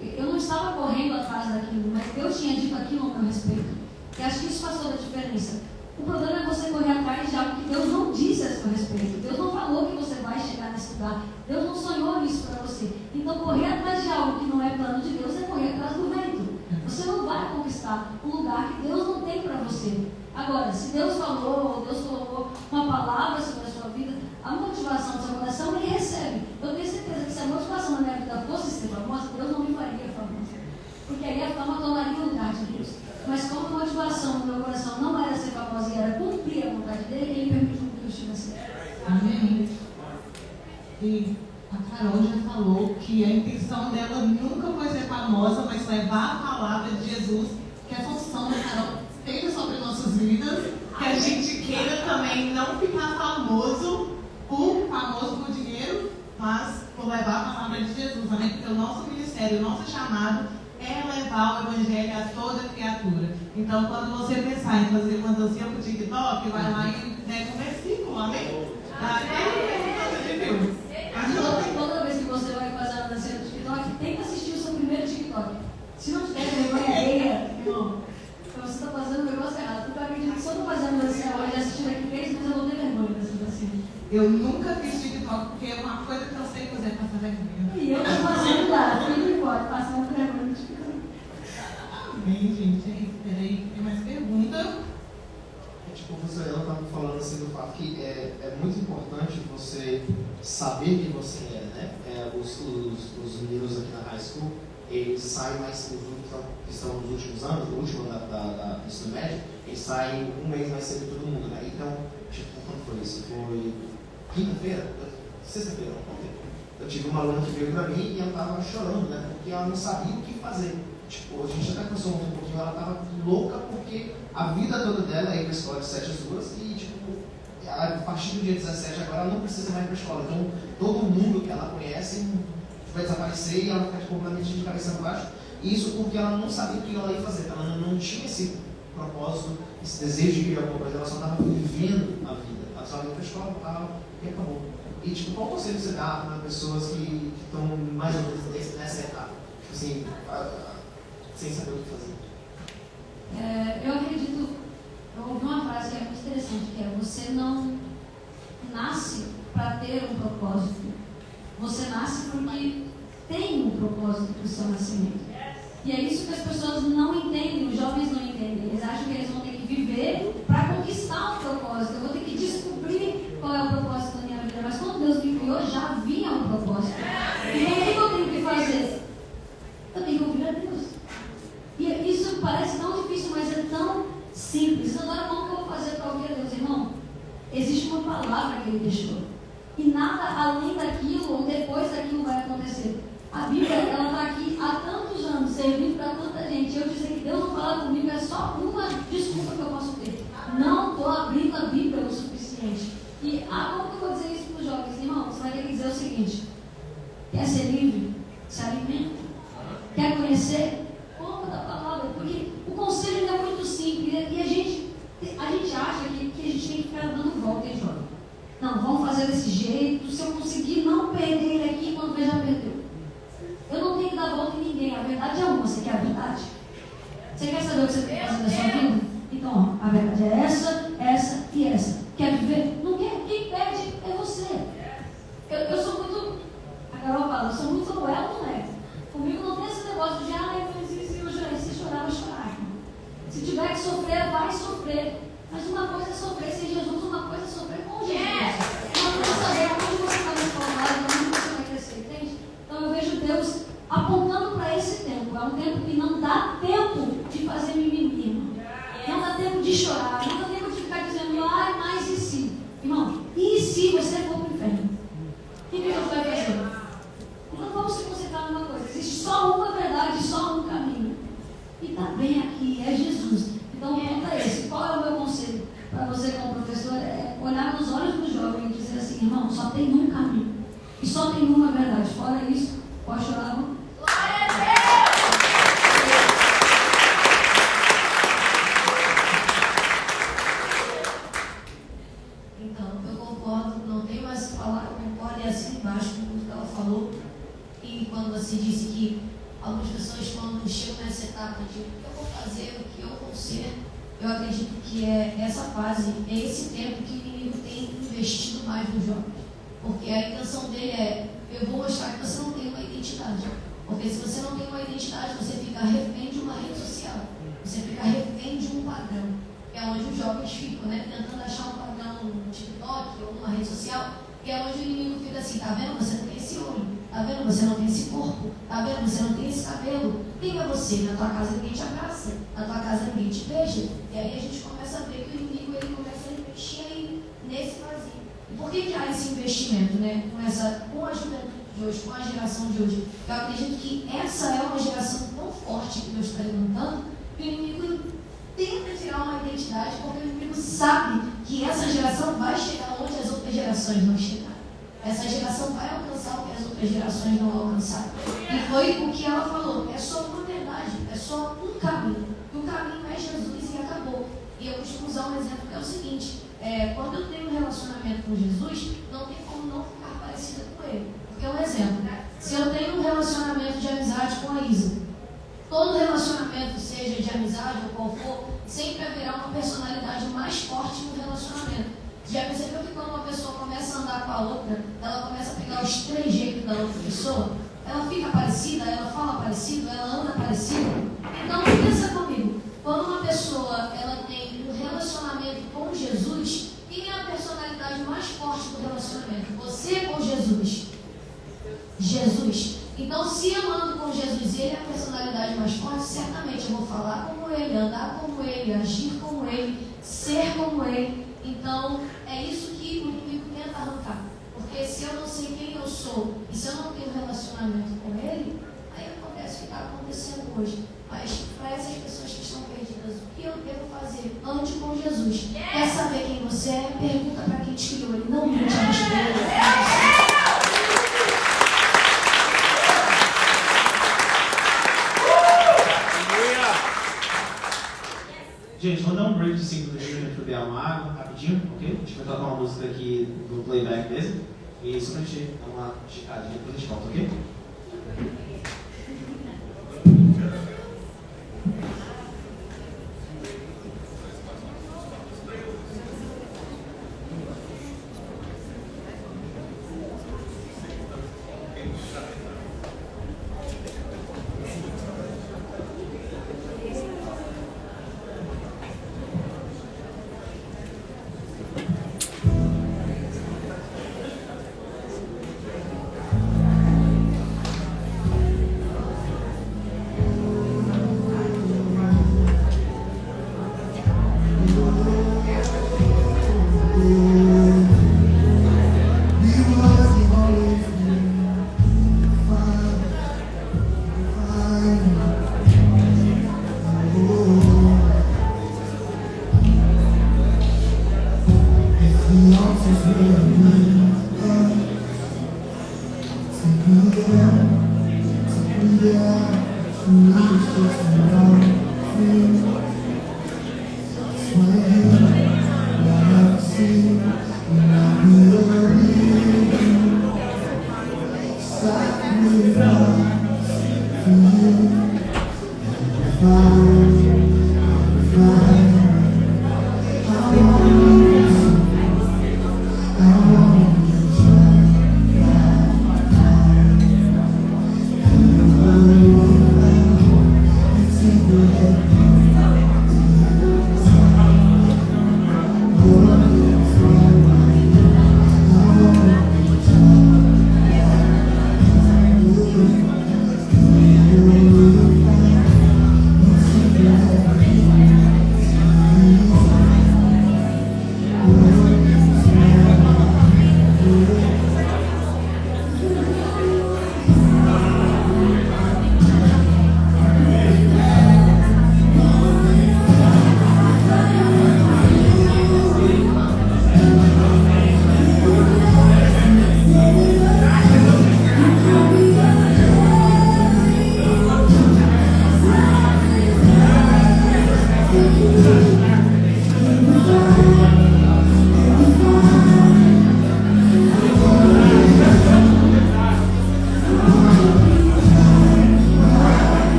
Eu não estava correndo atrás daquilo, mas Deus tinha dito aquilo ao meu respeito. E acho que isso faz toda a diferença. O problema é você correr atrás de algo que Deus não disse a seu respeito. Deus não falou que você vai chegar nesse lugar. Deus não sonhou nisso para você. Então, correr atrás de algo que não é plano de Deus é correr atrás do vento. Você não vai conquistar um lugar que Deus não tem para você. Agora, se Deus falou, ou Deus colocou uma palavra sobre a sua vida, a motivação do seu coração ele recebe. Eu tenho certeza que se a motivação da minha vida fosse ser famosa, Deus não me faria famosa. Porque aí a fama tomaria o lugar de Deus. Mas como a motivação do meu coração não era ser famosa e era cumprir a vontade dele, ele permitiu que eu estivesse. Amém. E a Carol já falou que a intenção dela nunca foi ser famosa, mas levar a palavra de Jesus, que essa unção da Carol esteja sobre nossas vidas, que a gente queira também não ficar famoso por dinheiro, mas por levar a palavra de Jesus, né? Porque o nosso ministério, o nosso chamado é levar levar o evangelho a toda criatura. Então, quando você pensar em fazer uma dancinha pro TikTok, vai lá e pega um versículo, amém? De Deus. Toda vez que você vai fazer uma dança no TikTok, tem que assistir o seu primeiro TikTok. Se não tiver vergonha, irmão, então você está fazendo o negócio errado. Porque eu acredito que se eu estou fazendo dança hoje, assistindo aqui 3 meses, eu vou ter vergonha dessa dancinha. Eu nunca fiz TikTok, porque é uma coisa que eu sei fazer é passar vergonha. E eu estou fazendo lá, filho e foto, passando vergonha no TikTok. Amém, gente. É isso. Peraí, tem mais pergunta? Tipo, ela estava falando assim do fato que é muito importante você saber quem você é, né? Os meninos aqui na high school, eles saem mais, que estão nos últimos anos, no último ano da ensino médio, eles saem um mês mais cedo que todo mundo, né? Então, tipo, quando foi isso? Foi quinta-feira? Sexta-feira, ontem. Eu tive uma aluna que veio pra mim e ela estava chorando, né? Porque ela não sabia o que fazer. Tipo, a gente até começou um pouquinho, ela estava louca porque a vida toda dela é ir para a escola de 7 às 2 e, tipo, a partir do dia 17 agora ela não precisa mais ir para a escola. Então, todo mundo que ela conhece vai desaparecer e ela vai ficar completamente de cabeça para baixo. E isso porque ela não sabia o que ela ia fazer. Ela não tinha esse propósito, esse desejo de criar alguma coisa. Ela só estava vivendo a vida. Ela só ia para a escola, tal, e acabou. E, tipo, qual conselho você dá para pessoas que estão mais ou menos nessa etapa? Tipo assim, sem saber o que fazer. Eu acredito, eu ouvi uma frase que é muito interessante, que é: você não nasce para ter um propósito, você nasce porque tem um propósito para o seu nascimento. E é isso que as pessoas não entendem, os jovens não entendem. Eles acham que eles vão ter que viver para conquistar um propósito. Eu vou ter que descobrir qual é o propósito da minha vida. Mas quando Deus me criou, já havia um propósito. Então o que eu tenho que fazer? Eu tenho que ouvir a Deus. E isso parece tão difícil, mas é tão simples. Agora, como que eu vou fazer para ouvir a Deus, irmão? Existe uma palavra que Ele deixou. E nada além daquilo ou depois daquilo vai acontecer. A Bíblia, ela está aqui há tantos anos, servindo para tanta gente. Eu dizer que Deus não fala comigo é só uma desculpa que eu posso ter. Não estou abrindo a Bíblia o suficiente. E como que eu vou dizer isso para os jovens? Irmão, você vai ter que dizer o seguinte: quer ser livre? Se alimenta. Quer conhecer? Coma da palavra. Porque o conselho é muito simples. E a gente acha que a gente tem que ficar dando volta, hein, jovem? Não, vamos fazer desse jeito. Se eu conseguir não perder ele aqui, quando ver, já perdeu. Eu não tenho que dar volta em ninguém. A verdade é uma. Você quer a verdade? Você quer saber o que você tem que fazer na sua vida? Então, a verdade é essa, essa e essa. Quer viver? Não quer? Quem perde é você. Eu sou muito... A Carol fala, eu sou muito ela, não é? Comigo não tem esse negócio de, eu fiz isso e eu chorei. Se chorar, vai chorar. Se tiver que sofrer, vai sofrer. Mas uma coisa é sofrer sem Jesus, uma coisa é sofrer com Jesus. Uma coisa é saber onde você está transformado, onde você vai crescer, entende? Então eu vejo Deus apontando para esse tempo. É um tempo que não dá tempo de fazer mimimi. Não dá tempo de chorar, não dá tempo de ficar dizendo, mas e se? Irmão, e se você for para o inferno? O que Deus vai fazer? Então vamos se concentrar numa coisa. Existe só uma verdade, só um caminho. E está bem aqui, é Jesus. Então o ponto é esse. Qual é o meu conselho para você como professor? É olhar nos olhos do jovem e dizer assim, irmão, só tem um caminho. E só tem uma verdade. Fora isso, pode chorar, não? Então, eu concordo, não tem mais o que falar, eu concordo, e assim embaixo com tudo que ela falou. E quando você disse que algumas pessoas, quando chegam nessa etapa de o que eu vou fazer, o que eu vou ser, eu acredito que é essa fase, é esse tempo que o inimigo tem investido mais nos jovens. Porque a intenção dele é, eu vou mostrar que você não tem uma identidade. Porque se você não tem uma identidade, você fica refém de uma rede social. Você fica refém de um padrão. Que é onde os jovens ficam, né? Tentando achar um padrão no TikTok ou numa rede social. Que é onde o inimigo fica assim, tá vendo? Você não tem esse olho. Tá vendo? Você não tem esse corpo. Tá vendo? Você não tem esse cabelo. Quem é você? Na tua casa ninguém te abraça. Na tua casa ninguém te beija. E aí a gente começa a ver que o inimigo ele começa a investir aí nesse vazio. E por que há esse investimento, né? Com a juventude de hoje, com a geração de hoje? Eu acredito que essa é uma geração tão forte que Deus está levantando, que o inimigo tenta tirar uma identidade, porque o inimigo sabe que essa geração vai chegar onde as outras gerações não chegaram. Essa geração vai alcançar o que as outras gerações não alcançaram. E foi o que ela falou, é só uma verdade, é só só um caminho. E o caminho é Jesus e acabou. E eu costumo usar um exemplo que é o seguinte: quando eu tenho um relacionamento com Jesus, não tem como não ficar parecida com ele. Porque é um exemplo, né? Se eu tenho um relacionamento de amizade com a Isa, todo relacionamento, seja de amizade ou qual for, sempre haverá uma personalidade mais forte no relacionamento. Já percebeu que quando uma pessoa começa a andar com a outra, ela começa a pegar os trejeitos da outra pessoa? Ela fica parecida, ela fala parecido, ela anda parecido. Então, pensa comigo, quando uma pessoa ela tem um relacionamento com Jesus, quem é a personalidade mais forte do relacionamento? Você ou Jesus? Jesus. Então, se eu ando com Jesus e ele é a personalidade mais forte, certamente eu vou falar como ele, andar como ele, agir como ele, ser como ele. Então, é isso que o inimigo tenta arrancar. Porque se eu não sei quem eu sou e se eu não tenho relacionamento com ele, aí acontece o que está acontecendo hoje. Mas para essas pessoas que estão perdidas, o que eu devo fazer? Ande com Jesus. Quer saber quem você é? Pergunta para quem te criou. Ele não mente a respeito. Gente, vamos dar um break de 5 minutos pra gente beber uma água, rapidinho, ok? A gente vai tocar uma música aqui do playback mesmo. E só pra gente dar uma esticadinha, depois a gente volta, ok?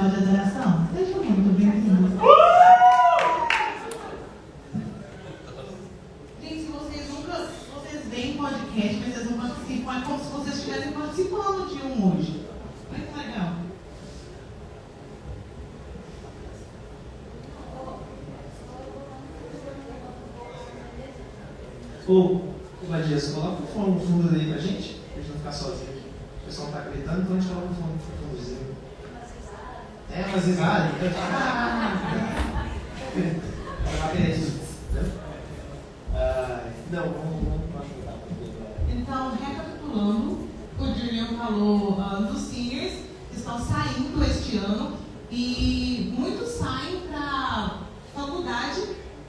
Geral de Adoração? Seja muito bem-vindos. Gente, vocês veem podcast, mas vocês não participam, é como se vocês estivessem participando de um hoje. Olha que legal. Ô, Matias, coloca o fone no fundo aí pra gente não ficar sozinho aqui. O pessoal não tá gritando, então a gente coloca o fone no fundozinho. Mas exato. Não, vamos ajudar. Então, recapitulando, o Julian falou dos seniors que estão saindo este ano e muitos saem para faculdade,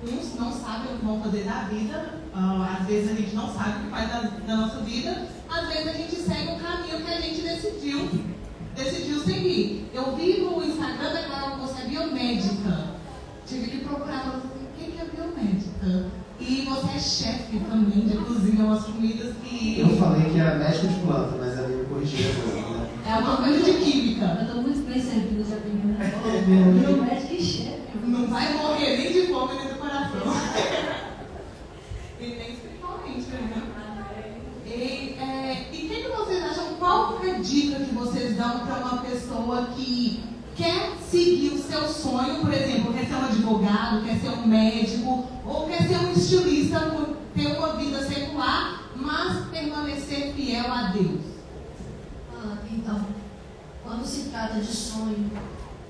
uns não sabem o que vão fazer da vida, às vezes a gente não sabe o que faz da nossa vida, às vezes a gente segue um caminho que a gente decidiu seguir. Eu vi no Instagram declarando que você é biomédica, tive que procurar o que é biomédica. E você é chefe também de cozinha, umas comidas que... Eu falei que era médico de planta, mas ela me corrigiu agora, né? É uma coisa de química. Eu estou muito bem servida essa primeira. Meu médico e chefe. Não vai morrer nem de fome nem do coração. E nem espiritualmente, né? E o que vocês acham? Qual é a dica que vocês dão para uma pessoa que quer seguir o seu sonho, por exemplo, quer ser um advogado, quer ser um médico, ou quer ser um estilista, ter uma vida secular, mas permanecer fiel a Deus? Então, quando se trata de sonho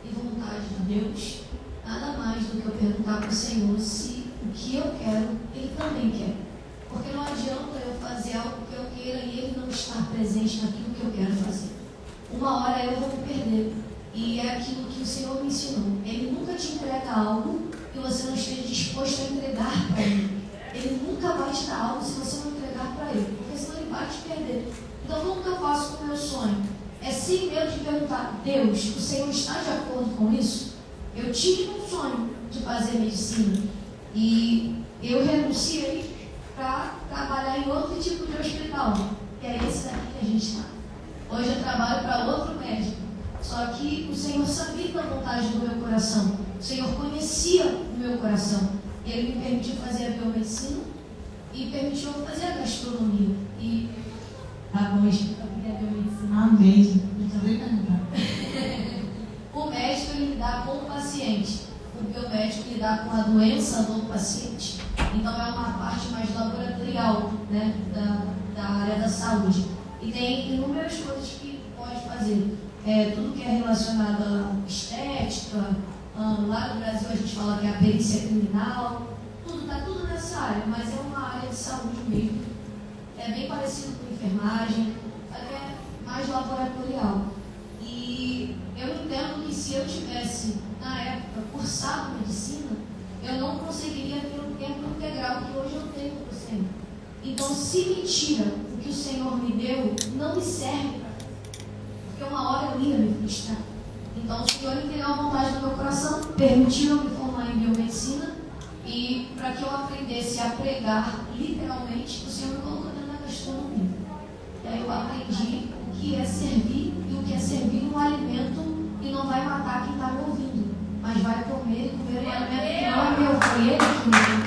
e vontade de Deus, nada mais do que eu perguntar para o Senhor se o que eu quero, Ele também quer. Porque não adianta eu fazer algo que eu queira e Ele não estar presente naquilo que eu quero fazer. Uma hora eu vou me perder. E é aquilo que o Senhor me ensinou. Ele nunca te entrega algo que você não esteja disposto a entregar para Ele. Ele nunca vai te dar algo se você não entregar para Ele, porque senão Ele vai te perder. Então, como que eu faço com o meu sonho? É sim mesmo de perguntar: Deus, o Senhor está de acordo com isso? Eu tive um sonho de fazer medicina e eu renunciei para trabalhar em outro tipo de hospital, que é esse daqui que a gente está. Hoje eu trabalho para outro médico. Só que o Senhor sabia da vontade do meu coração. O Senhor conhecia o meu coração. E Ele me permitiu fazer a biomedicina e permitiu eu fazer a gastronomia. E Amém. a biomedicina. Amém. Não sabia perguntar. O médico ele lida com o paciente. O biomédico lida com a doença do paciente. Então é uma parte mais laboratorial, né, da área da saúde. E tem inúmeras coisas que pode fazer. Tudo que é relacionado à estética, lá no Brasil a gente fala que é a perícia criminal, está tudo nessa área, mas é uma área de saúde mesmo. É bem parecido com enfermagem, até mais laboratorial. E eu entendo que se eu tivesse, na época, cursado medicina, eu não conseguiria ter o tempo integral que hoje eu tenho para o Senhor. Então, se me tira o que o Senhor me deu, não me serve para mim. Porque uma hora eu ia me frustrar. Então, o Senhor entendeu a vontade do meu coração, permitiu eu me formar em biomedicina e para que eu aprendesse a pregar literalmente, o Senhor me colocou dentro da gastronomia. E aí eu aprendi o que é servir e o que é servir um alimento que não vai matar quem está me ouvindo, mas vai comer um alimento que não é meu, foi Ele que me deu.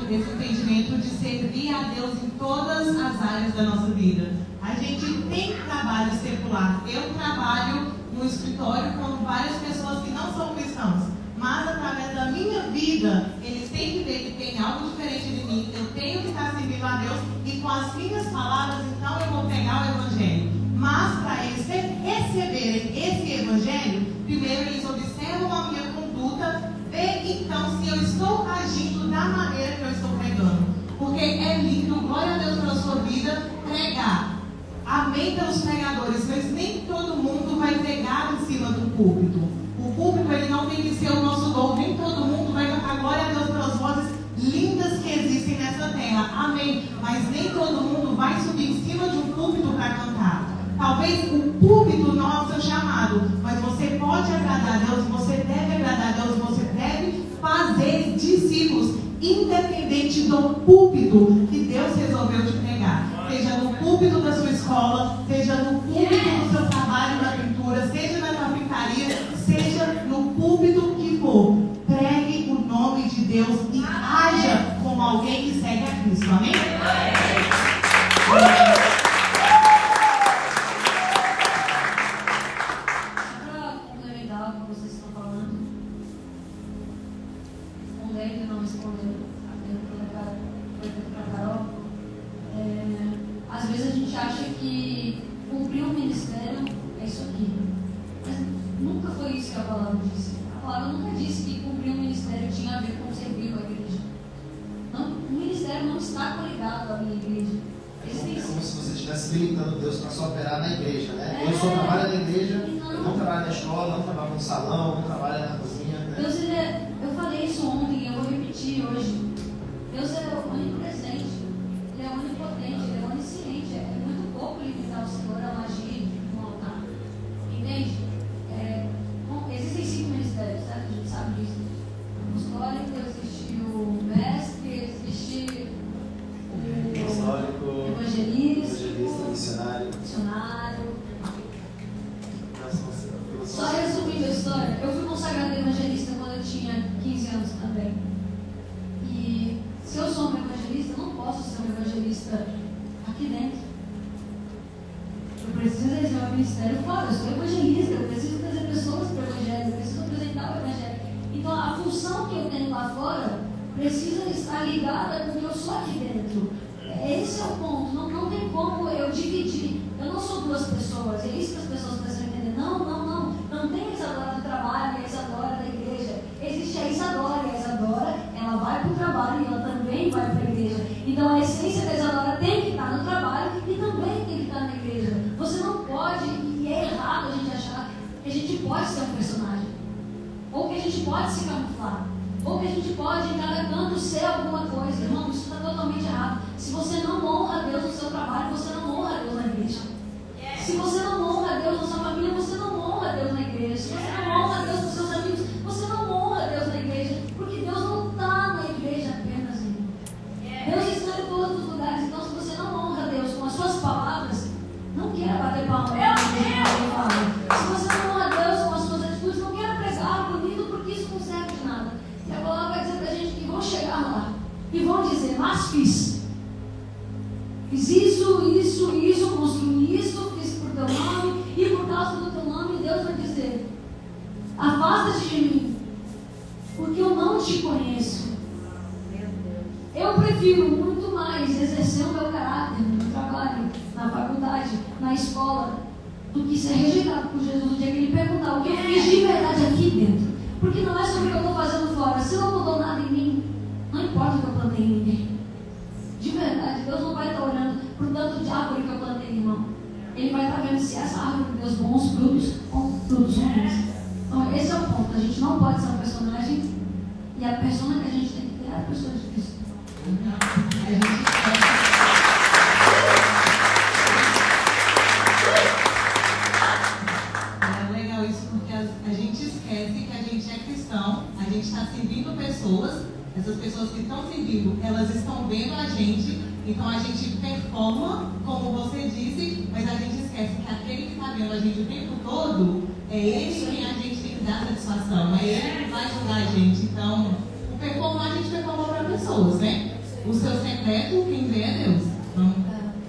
Esse entendimento de servir a Deus em todas as áreas da nossa vida. A gente tem trabalho secular. Eu trabalho no escritório com várias pessoas que não são cristãos, mas através da minha vida, eles têm que ver que tem algo diferente de mim. Eu tenho que estar servindo a Deus e com as minhas palavras, então eu vou pegar o Evangelho. Mas para eles receberem esse Evangelho, primeiro eles observam a minha conduta, vê então se eu estou agindo da maneira que eu estou pregando. Porque é lindo, glória a Deus pela sua vida, pregar. Amém pelos pregadores, mas nem todo mundo vai pregar em cima do púlpito. O púlpito ele não tem que ser o nosso dom, nem todo mundo vai cantar glória a Deus pelas vozes lindas que existem nessa terra. Amém. Mas nem todo mundo vai subir em cima de um púlpito para cantar. Talvez o púlpito não é o seu chamado, mas você pode agradar a Deus, você deve agradar a Deus, você deve fazer discípulos, independente do púlpito que Deus resolveu resolveu te pregar. Seja no púlpito da sua escola, seja no púlpito do seu trabalho na pintura, seja na carpintaria, seja no púlpito que for. Pregue o nome de Deus e haja como alguém que segue a Cristo. Amém? Para complementar o que vocês estão falando, respondendo e não respondendo a pergunta da Carol, às vezes a gente acha que cumprir um ministério é isso aqui. Mas nunca foi isso que a palavra disse. A palavra nunca disse que cumprir um ministério tinha a ver com servir a igreja. Não, o ministério não está coligado à minha igreja. É como se você estivesse limitando Deus para só operar na igreja, né? Eu só trabalho na igreja, eu não trabalho na escola, não trabalho no salão, não trabalho na cozinha. Né? Deus, eu falei isso ontem e eu vou repetir hoje. Deus é onipresente, Ele é onipotente, Ele é onisciente. É muito pouco limitar o Senhor a agir no altar. Entende? Existem 5 ministérios, certo? A gente sabe disso. Apostólico, existe o mestre, existe o Apostólico, evangelista, missionário. Só resumindo a história, eu fui consagrada evangelista quando eu tinha 15 anos também. E se eu sou uma evangelista, eu não posso ser um evangelista aqui dentro. Eu preciso exercer um ministério fora. Eu sou evangelista, eu preciso trazer pessoas para o evangelho, eu preciso apresentar o evangelho. Então a função que eu tenho lá fora precisa estar ligada com o que eu sou aqui dentro. Esse é o ponto. Não tem como eu dividir. Eu não sou 2 pessoas. É isso que as pessoas precisam entender. Não tem a Isadora do trabalho e a Isadora da igreja. Existe a Isadora. E a Isadora, ela vai para o trabalho e ela também vai para a igreja. Então a essência da Isadora tem que estar no trabalho e também tem que estar na igreja. Você não pode, e é errado a gente achar que a gente pode ser um personagem. Ou que a gente pode se camuflar. Ou que a gente pode, em cada canto, ser alguma coisa. Irmão, isso está totalmente errado. Se você não honra Deus no seu trabalho, você não honra Deus na igreja. Se você não honra Deus na sua família, você não honra Deus na igreja. Se você não honra Deus com seus amigos, você não honra Deus na igreja. Porque Deus não está na igreja apenas, irmão. Deus está em todos os lugares. Então, se você não honra Deus com as suas palavras, não queira bater palma. Se você não honra Deus com as suas atitudes, não queira pregar bonito, porque isso não serve de nada. E a palavra vai dizer pra gente que vão chegar lá e vão dizer, mas fiz isso, construí isso, fiz por teu nome, e por causa do teu nome, Deus vai dizer, afasta-te de mim, porque eu não te conheço. Eu prefiro muito mais exercer o meu caráter no trabalho, na faculdade, na escola, do que ser rejeitado por Jesus no dia que ele perguntar o que eu fiz de verdade aqui dentro. Porque não é sobre o que eu estou fazendo fora. Se não mudou nada em mim, não importa o que eu plantei em ninguém. De verdade, Deus não vai estar olhando para o tanto de árvore que eu plantei, irmão. Ele vai estar vendo se essa árvore deu bons frutos ou frutos ruins. Então, esse é o ponto. A gente não pode ser um personagem, e a persona que a gente tem que ter é a pessoa de Cristo. A gente É legal isso, porque a gente esquece que a gente é cristão, a gente está servindo pessoas, essas pessoas que estão servindo, elas estão vendo a gente, então a gente performa, como você disse, mas a gente esquece que aquele que está vendo a gente o tempo todo, é ele quem a gente tem que dar satisfação, é ele que vai julgar a gente. Então, o performar, a gente performa para pessoas, né? O seu secreto, quem vê é Deus. Então,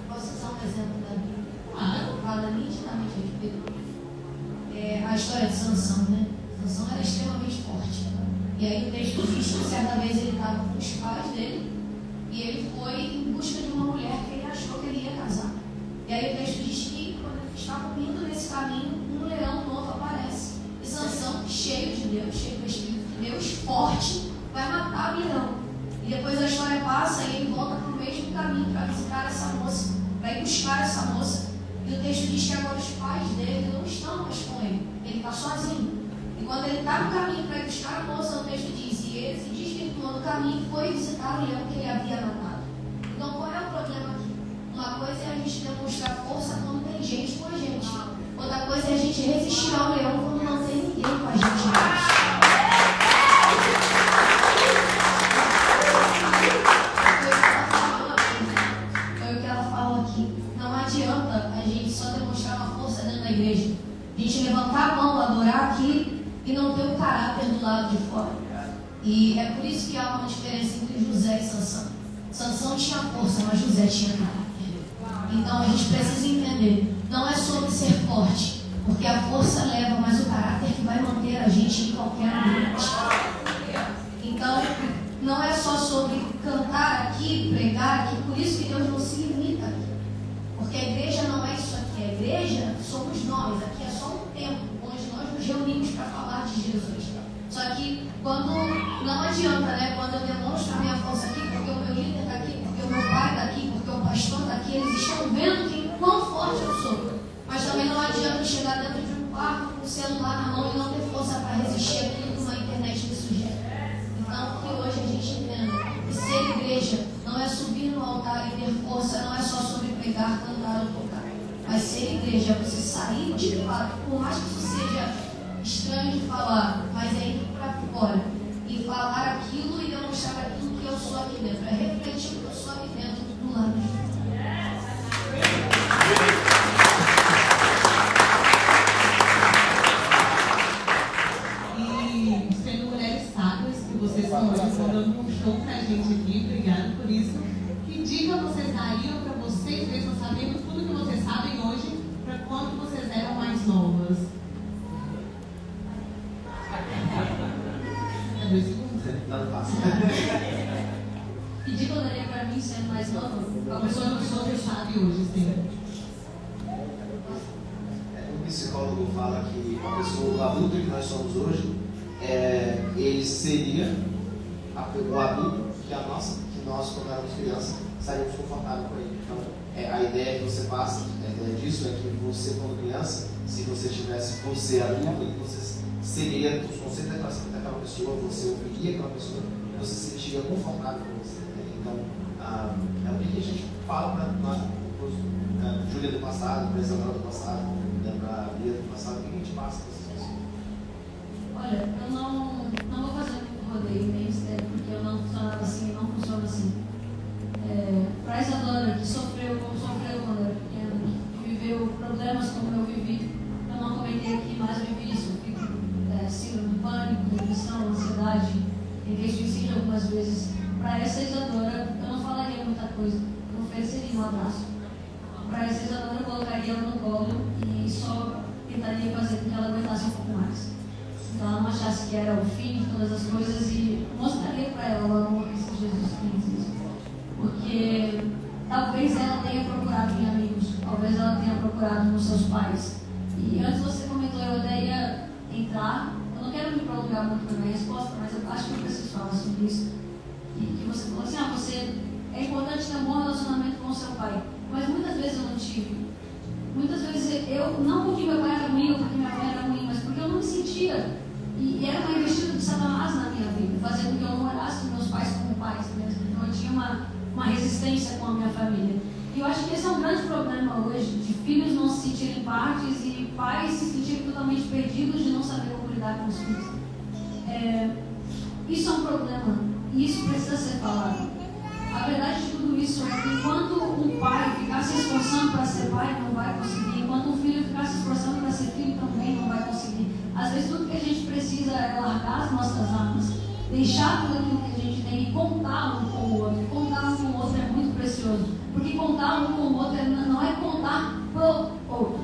Posso usar um exemplo da Bíblia? Claro. Fala nitidamente a respeito. A história de Sansão, né? Sansão era extremamente forte. E aí o texto diz que certa vez ele estava com os pais dele e ele foi em busca de uma mulher que ele achou que ele ia casar. E aí o texto diz que quando ele estava indo nesse caminho, um leão novo aparece. E Sansão, cheio de Deus, cheio do Espírito de Deus, forte, vai matar o leão. E depois a história passa e ele volta para o mesmo caminho para visitar essa moça, para ir buscar essa moça. E o texto diz que agora os pais dele não estão mais com ele. Ele está sozinho. E quando ele está no caminho para ir buscar a moça, o texto diz, e ele se desvirtuou do caminho e foi visitar o leão que ele havia matado. Então qual é o problema aqui? Uma coisa é a gente demonstrar força quando tem gente com a gente. Outra coisa é a gente resistir ao leão quando não tem ninguém com a gente. adianta a gente só demonstrar uma força dentro da igreja. A gente levantar a mão, adorar aqui e não ter o caráter do lado de fora. E é por isso que há uma diferença entre José e Sansão. Sansão tinha força, mas José tinha caráter. Então a gente precisa entender, não é sobre ser forte, porque a força leva, mas o caráter que vai manter a gente em qualquer ambiente. Então, não é só sobre cantar aqui, pregar aqui, por isso que Deus não se limita aqui. Porque a igreja não é isso aqui, a igreja somos nós, aqui é só um tempo onde nós nos reunimos para falar de Jesus. Só que quando não adianta, né? Quando eu demonstro a minha força aqui, porque o meu líder está aqui, porque o meu pai está aqui, porque o pastor está aqui, eles estão vendo quão forte eu sou. Mas também não adianta chegar dentro de um quarto com o celular na mão e não ter força para resistir aquilo que uma internet me sugere. Então, que hoje a gente entenda que ser igreja não é subir no altar e ter força, não é só sobre pregar, cantar ou tocar. Mas ser igreja é você sair de fato, por mais que isso seja estranho de falar, mas é ir para fora e falar aquilo e demonstrar aquilo que eu sou aqui dentro. É refletir o que eu sou aqui dentro do lado de fora. E sendo mulheres sábias que vocês são hoje, dando um show pra gente aqui, obrigado por isso. Que dica vocês dariam para vocês mesmos, sabendo tudo que vocês sabem hoje, para quando vocês eram mais novas? 2 segundos. Não passa. Que dica eu daria para mim sendo mais nova? A pessoa que você sabe hoje, sim. Um psicólogo fala que a pessoa, o adulto que nós somos hoje, ele seria o adulto que nós, quando éramos crianças, estaríamos confortáveis com ele. Então, a ideia que você passa, a ideia disso é que você, quando criança, se você tivesse você adulto, você seria os conceitos daquela pessoa, você ouviria aquela pessoa, você se sentiria confortável com você. Então, é o que a gente fala para nós, Júlia do passado, para a Isabela do passado, para a Bia do passado, o que a gente passa para essas pessoas? Olha, eu não vou fazer muito rodeio nem mistério, porque eu não funcionava assim, não funciona assim. Para Isadora, que sofreu como sofreu quando era pequena, que viveu problemas como eu vivi, eu não comentei aqui, mas eu vivi isso. Síndrome do pânico, depressão, ansiedade, tentei suicídio algumas vezes. Para essa Isadora, eu não falaria muita coisa, eu ofereceria um abraço. Para essa Isadora, eu colocaria ela no colo e só tentaria fazer com que ela aguentasse um pouco mais. Então ela não achasse que era o fim de todas as coisas e mostraria para ela o amor que Jesus fez isso. Porque talvez ela tenha procurado em amigos, talvez ela tenha procurado nos seus pais. E antes você comentou, eu até ia entrar, eu não quero me prolongar muito na minha resposta, mas eu acho que eu preciso falar sobre isso. E que você falou assim, é importante ter um bom relacionamento com o seu pai, mas muitas vezes eu não tive. Muitas vezes eu, não porque meu pai era ruim ou porque minha mãe era ruim, mas porque eu não me sentia. E era uma investida de Satanás na minha vida, fazendo com que eu não olhasse meus pais como pais mesmo. Então eu tinha uma resistência com a minha família. E eu acho que esse é um grande problema hoje, de filhos não se sentirem partes e pais se sentirem totalmente perdidos de não saber como lidar com os filhos. Isso é um problema e isso precisa ser falado. A verdade de tudo isso é que enquanto um pai ficar se esforçando para ser pai, não vai conseguir. Enquanto um filho ficar se esforçando para ser filho, também não vai conseguir. Às vezes tudo que a gente precisa é largar as nossas armas, deixar tudo aquilo que a gente tem e contar um com o outro. Contar um com o outro é muito precioso. Porque contar um com o outro não é contar pro outro.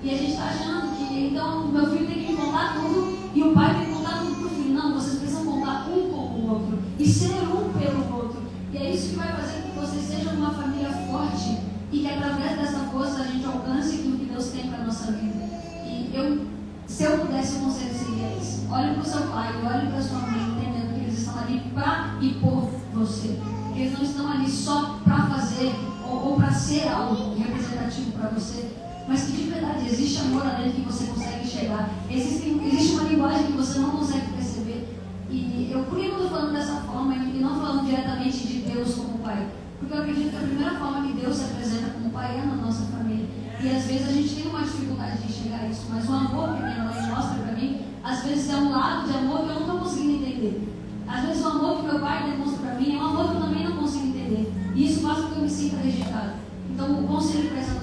E a gente está achando que, então, meu filho tem que me contar tudo e o pai tem que contar tudo pro filho. Não, vocês precisam contar um com o outro e ser um pelo outro. E é isso que vai fazer com que vocês sejam uma família forte e que através dessa força a gente alcance aquilo que Deus tem para a nossa vida. E se eu pudesse, o conselho seria esse. Olhe para o seu pai, olhe para a sua mãe, entendendo que eles estão ali para e por você. Eles não estão ali só para fazer ou para ser algo representativo para você, mas que de verdade existe amor ali dentro que você consegue chegar. Existe uma linguagem que você não consegue perceber. E por que eu estou falando dessa forma e não falando diretamente de Deus como Pai? Porque eu acredito que a primeira forma que Deus se apresenta como Pai é na nossa família. E às vezes a gente tem uma dificuldade de enxergar isso, mas o amor que minha mãe mostra para mim, às vezes é um lado de amor que eu não estou conseguindo entender. Às vezes o amor que meu pai demonstra para mim é um amor que eu também não consigo entender. E isso faz com que eu me sinta rejeitado. Então o conselho para essa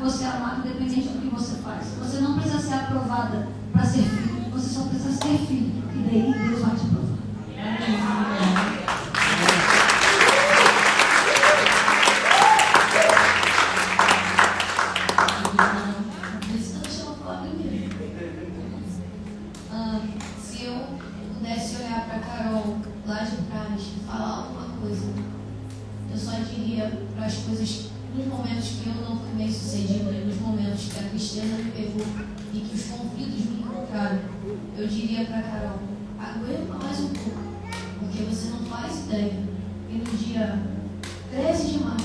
você é amado independente do que você faz. Você não precisa ser aprovada para ser filho, você só precisa ser filho. E daí Deus vai te aprovar. Se eu pudesse olhar para a Carol lá de trás e falar alguma coisa, eu só diria para as coisas, nos momentos que eu não fui bem sucedida, nos momentos que a tristeza me pegou e que os conflitos me encontraram, eu diria para a Carol, aguenta mais um pouco, porque você não faz ideia. E no dia 13 de maio,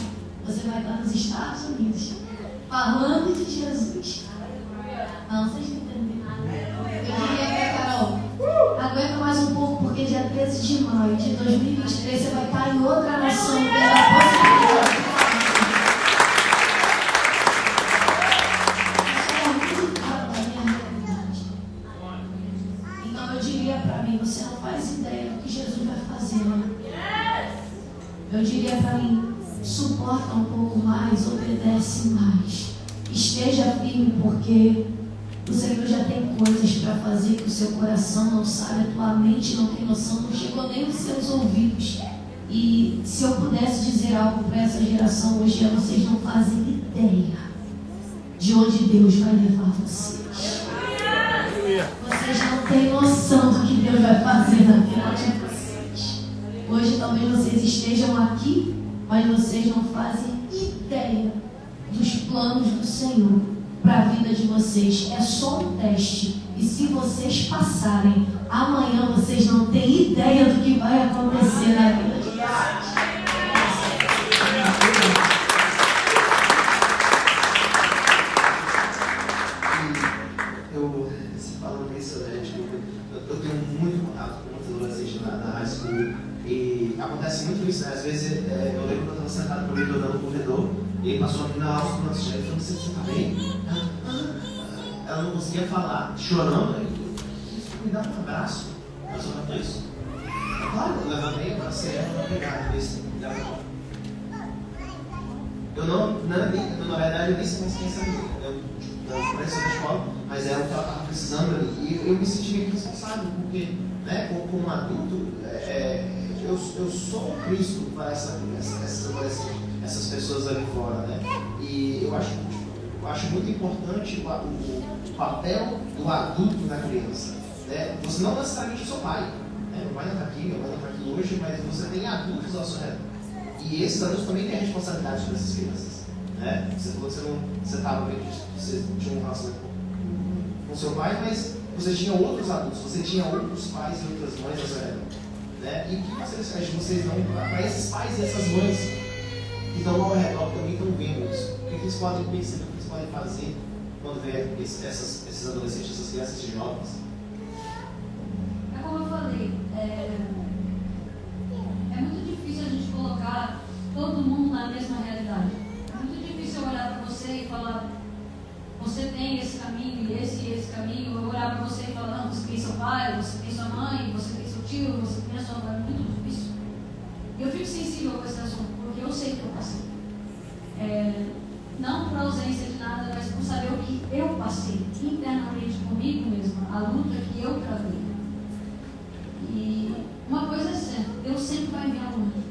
você vai estar nos Estados Unidos, falando de Jesus. Não, vocês não entenderam. Eu diria para a Carol, aguenta mais um pouco, porque dia 13 de maio de 2023 você vai estar em outra nação, pela possibilidade. Então eu diria para mim, você não faz ideia do que Jesus vai fazer, né? Eu diria para mim, suporta um pouco mais, obedece mais. Esteja firme, porque o Senhor já tem coisas para fazer que o seu coração não sabe, a tua mente não tem noção, não chegou nem nos seus ouvidos. E se eu pudesse dizer algo para essa geração hoje, vocês não fazem ideia de onde Deus vai levar vocês. Vocês não têm noção do que Deus vai fazer na vida de vocês. Hoje talvez vocês estejam aqui, mas vocês não fazem ideia dos planos do Senhor para a vida de vocês. É só um teste. E se vocês passarem, amanhã vocês não têm ideia do que vai acontecer na vida de vocês. Você falando isso, né? Eu tenho muito contato com muitos adolescentes na high school. E acontece muito isso, né? Às vezes eu lembro quando eu estava sentado por ele no corredor. E passou a menina lá aos planos, eu falei, você tá bem? Ela não conseguia falar, chorando. Isso me dá um abraço. Ela só falou isso. Claro, eu levantei, eu passei, obrigado, isso. Eu na verdade, eu nem sei mais quem é essa menina. Eu conheço da escola, mas ela estava precisando ali. E eu me senti meio responsável, porque, né, como um adulto, eu sou o Cristo para essas adolescentes, essas pessoas ali fora, né? E eu acho muito importante o papel do adulto na criança, né? Você não necessariamente é seu pai, né? Meu pai não está aqui, meu pai não está aqui hoje, mas você tem adultos ao seu redor. E esses adultos também têm a responsabilidade sobre essas crianças, né? Você falou que você estava bem, você tinha um relacionamento com seu pai, mas você tinha outros adultos, você tinha outros pais e outras mães ao seu redor, né? E o que vocês dão para esses pais e essas mães que estão ao redor também estão vendo isso? O que eles podem pensar, o que eles podem fazer quando vê esses adolescentes, essas crianças, esses jovens? É como eu falei, é muito difícil a gente colocar todo mundo na mesma realidade. É muito difícil eu olhar para você e falar, você tem esse caminho e esse caminho. Eu olhar para você e falar, não, você tem seu pai, você tem sua mãe, você tem seu tio, você tem a sua avó. É muito difícil. E eu fico sensível com esse assunto, porque eu sei que eu passei. Não por ausência de nada, mas por saber o que eu passei internamente comigo mesma, a luta que eu travei. E uma coisa é certa, Deus sempre vai enviar um anjo.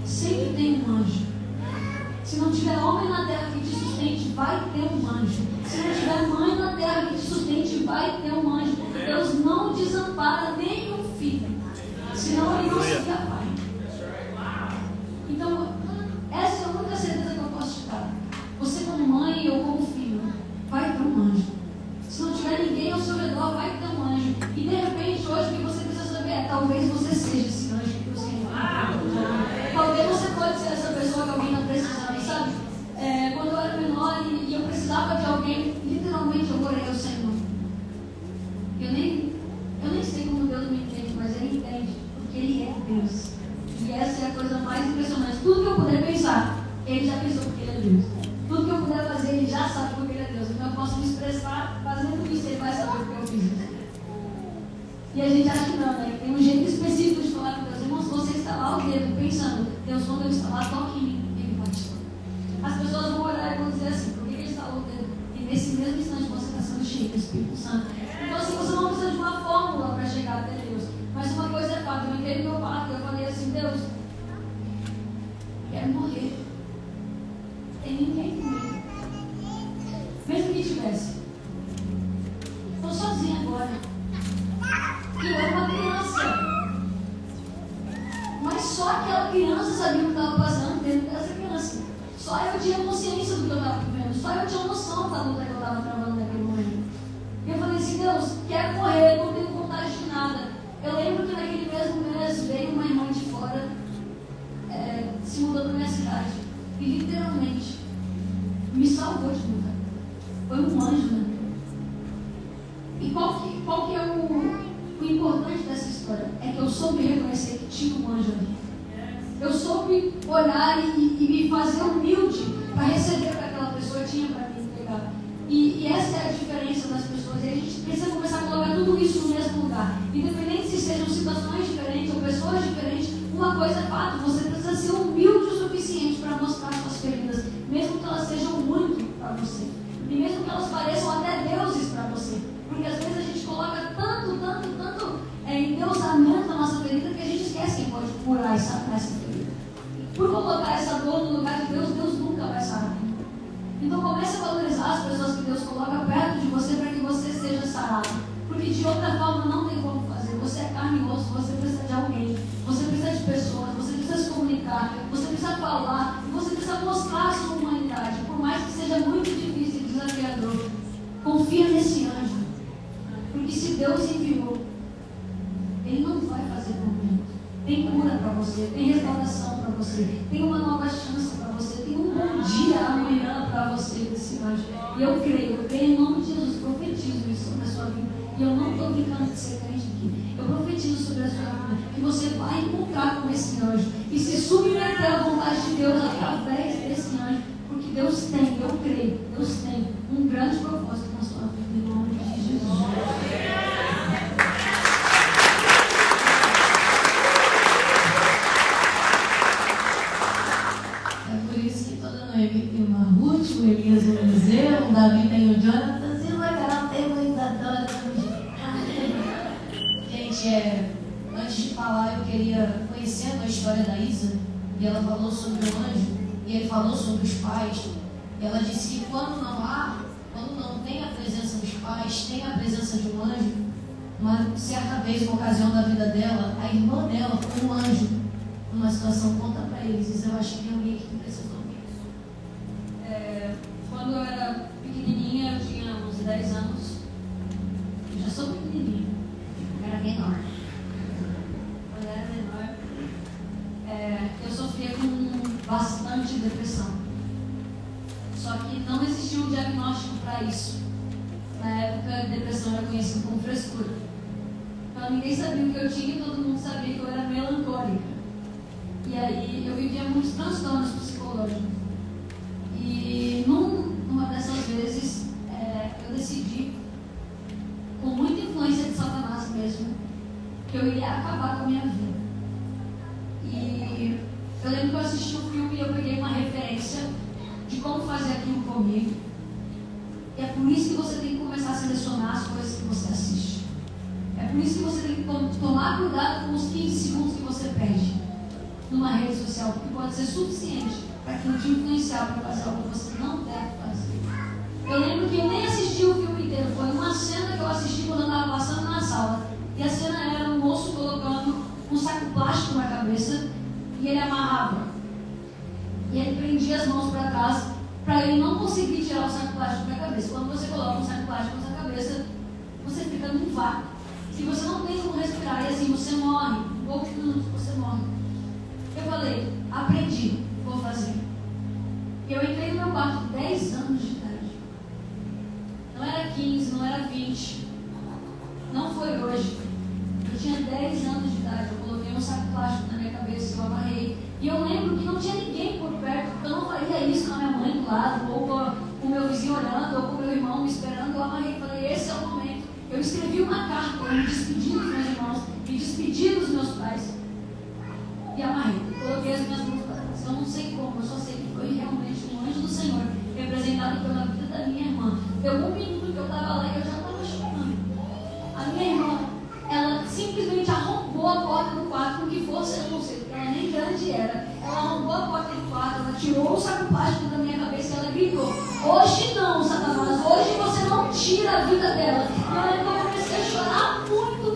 Sempre tem um anjo. Se não tiver homem na terra que te sustente, vai ter um anjo. Se não tiver mãe na terra que te sustente, vai ter um anjo. Deus não desampara nem um filho, senão ele não seria pai. Então, essa é a única certeza que eu posso te dar. Você como mãe ou como filho, vai ter um anjo. Se não tiver ninguém ao seu redor, vai ter um anjo. E de repente, hoje, o que você precisa saber é, talvez você seja esse anjo que você encontra. Talvez você pode ser essa pessoa que alguém está precisando, sabe? Quando eu era menor e eu precisava de alguém, literalmente eu orei ao Senhor. Eu nem sei como Deus me entende, mas Ele entende, porque Ele é Deus. E essa é a coisa mais impressionante. Tudo que eu puder pensar, Ele já pensou porque Ele é Deus. Tudo que eu puder fazer, Ele já sabe porque Ele é Deus. Então eu posso me expressar fazendo isso, Ele vai saber porque eu fiz isso. E a gente acha que não, né? Tem um jeito específico de falar com Deus. Irmãos, você está lá o dedo pensando, Deus, quando eu está lá, toque em mim, Ele vai te tocar. As pessoas vão olhar e vão dizer assim, tivesse. Estou sozinha agora. E eu era uma criança. Mas só aquela criança sabia o que estava passando dentro dessa criança. Só eu tinha consciência do que eu estava vivendo. Só eu tinha noção da luta que eu estava travando naquele momento. E eu falei assim, Deus, quero morrer, não tenho vontade de nada. Eu lembro que naquele mesmo mês veio uma irmã de fora, se mudou da minha cidade. E literalmente me salvou de luta. Foi um anjo, né? E qual que é o importante dessa história? É que eu soube reconhecer que tinha um anjo ali. Eu soube olhar e me fazer humilde para receber o que aquela pessoa tinha para me entregar. E essa é a diferença das pessoas. E a gente precisa começar a colocar tudo isso no mesmo lugar. Independente se sejam situações diferentes ou pessoas diferentes, uma coisa é fato, você precisa ser humilde o suficiente para mostrar suas feridas, mesmo que elas sejam muito para você. E mesmo que elas pareçam até deuses para você. Porque às vezes a gente coloca tanto endeusamento na nossa ferida que a gente esquece quem pode curar essa ferida. Por colocar essa dor no lugar de Deus, Deus nunca vai sarar. Então comece a valorizar as pessoas que Deus coloca perto de você para que você seja sarado. Porque de outra forma não tem como fazer. Você é carne e osso, você precisa de alguém. Você precisa de pessoas, você precisa se comunicar, você precisa falar, você precisa mostrar a sua humanidade. Por mais que seja muito difícil e desafiador, confia nesse anjo. Porque se Deus enviou, Ele não vai fazer momento. Tem cura para você, tem restauração para você, tem uma nova chance para você, tem um bom dia amanhã para você desse anjo. E eu creio em nome de Jesus, profetizo isso sobre a sua vida. E eu não estou brincando de ser crente aqui. Eu profetizo sobre a sua vida que você vai encontrar com esse anjo e se submeter à vontade de Deus através desse anjo. Porque Deus tem, eu creio, Deus tem um grande propósito na sua vida, em nome de Jesus. Tem uma Ruth, o Elias e o Eliseu, o Davi tem o Jonathan, e o Legal tem o Isadora. Gente, antes de falar, eu queria, conhecendo a história da Isa, e ela falou sobre o anjo, e ele falou sobre os pais, e ela disse que quando não tem a presença dos pais, tem a presença de um anjo. Uma certa vez, uma ocasião da vida dela, a irmã dela foi um anjo numa situação. Conta para eles, Isa, eu acho que tem alguém aqui que precisa. Quando eu era pequenininha, eu tinha uns 10 anos. Eu já sou pequenininha. Eu era menor. Quando eu era menor, eu sofria com bastante depressão. Só que não existia um diagnóstico para isso. Na época, a depressão era conhecida como frescura. Então ninguém sabia o que eu tinha e todo mundo sabia que eu era melancólica. E aí eu vivia muitos transtornos psicológicos. E numa dessas vezes, eu decidi, com muita influência de Satanás mesmo, que eu ia acabar com a minha vida. E eu lembro que eu assisti um filme e eu peguei uma referência de como fazer aquilo comigo. E é por isso que você tem que começar a selecionar as coisas que você assiste. É por isso que você tem que tomar cuidado com os 15 segundos que você perde numa rede social, porque pode ser suficiente para aquilo te influenciar para fazer algo que você não deve fazer. Eu lembro que eu nem assisti o filme inteiro, foi uma cena que eu assisti quando eu estava passando na sala. E a cena era um moço colocando um saco plástico na cabeça e ele amarrava. E ele prendia as mãos para trás para ele não conseguir tirar o saco plástico da cabeça. Quando você coloca um saco plástico na sua cabeça, você fica num vácuo. Se você não tem como respirar, e assim você morre, em poucos minutos você morre. Eu falei, aprendi, vou fazer. Eu entrei no meu quarto 10 anos de idade. Não era 15, não era 20. Não foi hoje. Eu tinha 10 anos de idade. Eu coloquei um saco plástico na minha cabeça, eu amarrei. E eu lembro que não tinha ninguém por perto, porque eu não faria isso com a minha mãe do lado, ou com o meu vizinho olhando, ou com o meu irmão me esperando. Eu amarrei e falei, esse é o momento. Eu escrevi uma carta, eu me despedi dos meus irmãos, me despedi dos meus pais. E amarrei. Coloquei as minhas mãos para trás. Eu não sei como, eu só sei que foi realmente um anjo do Senhor, representado pela vida da minha irmã. Deu um minuto que eu estava lá e eu já estava chorando. A minha irmã, ela simplesmente arrombou a porta do quarto, com que fosse, eu não sei, porque ela nem grande era. Ela arrombou a porta do quarto, ela tirou o saco plástico da minha cabeça e ela gritou: hoje não, Satanás, hoje você tira a vida dela. E eu comecei a chorar muito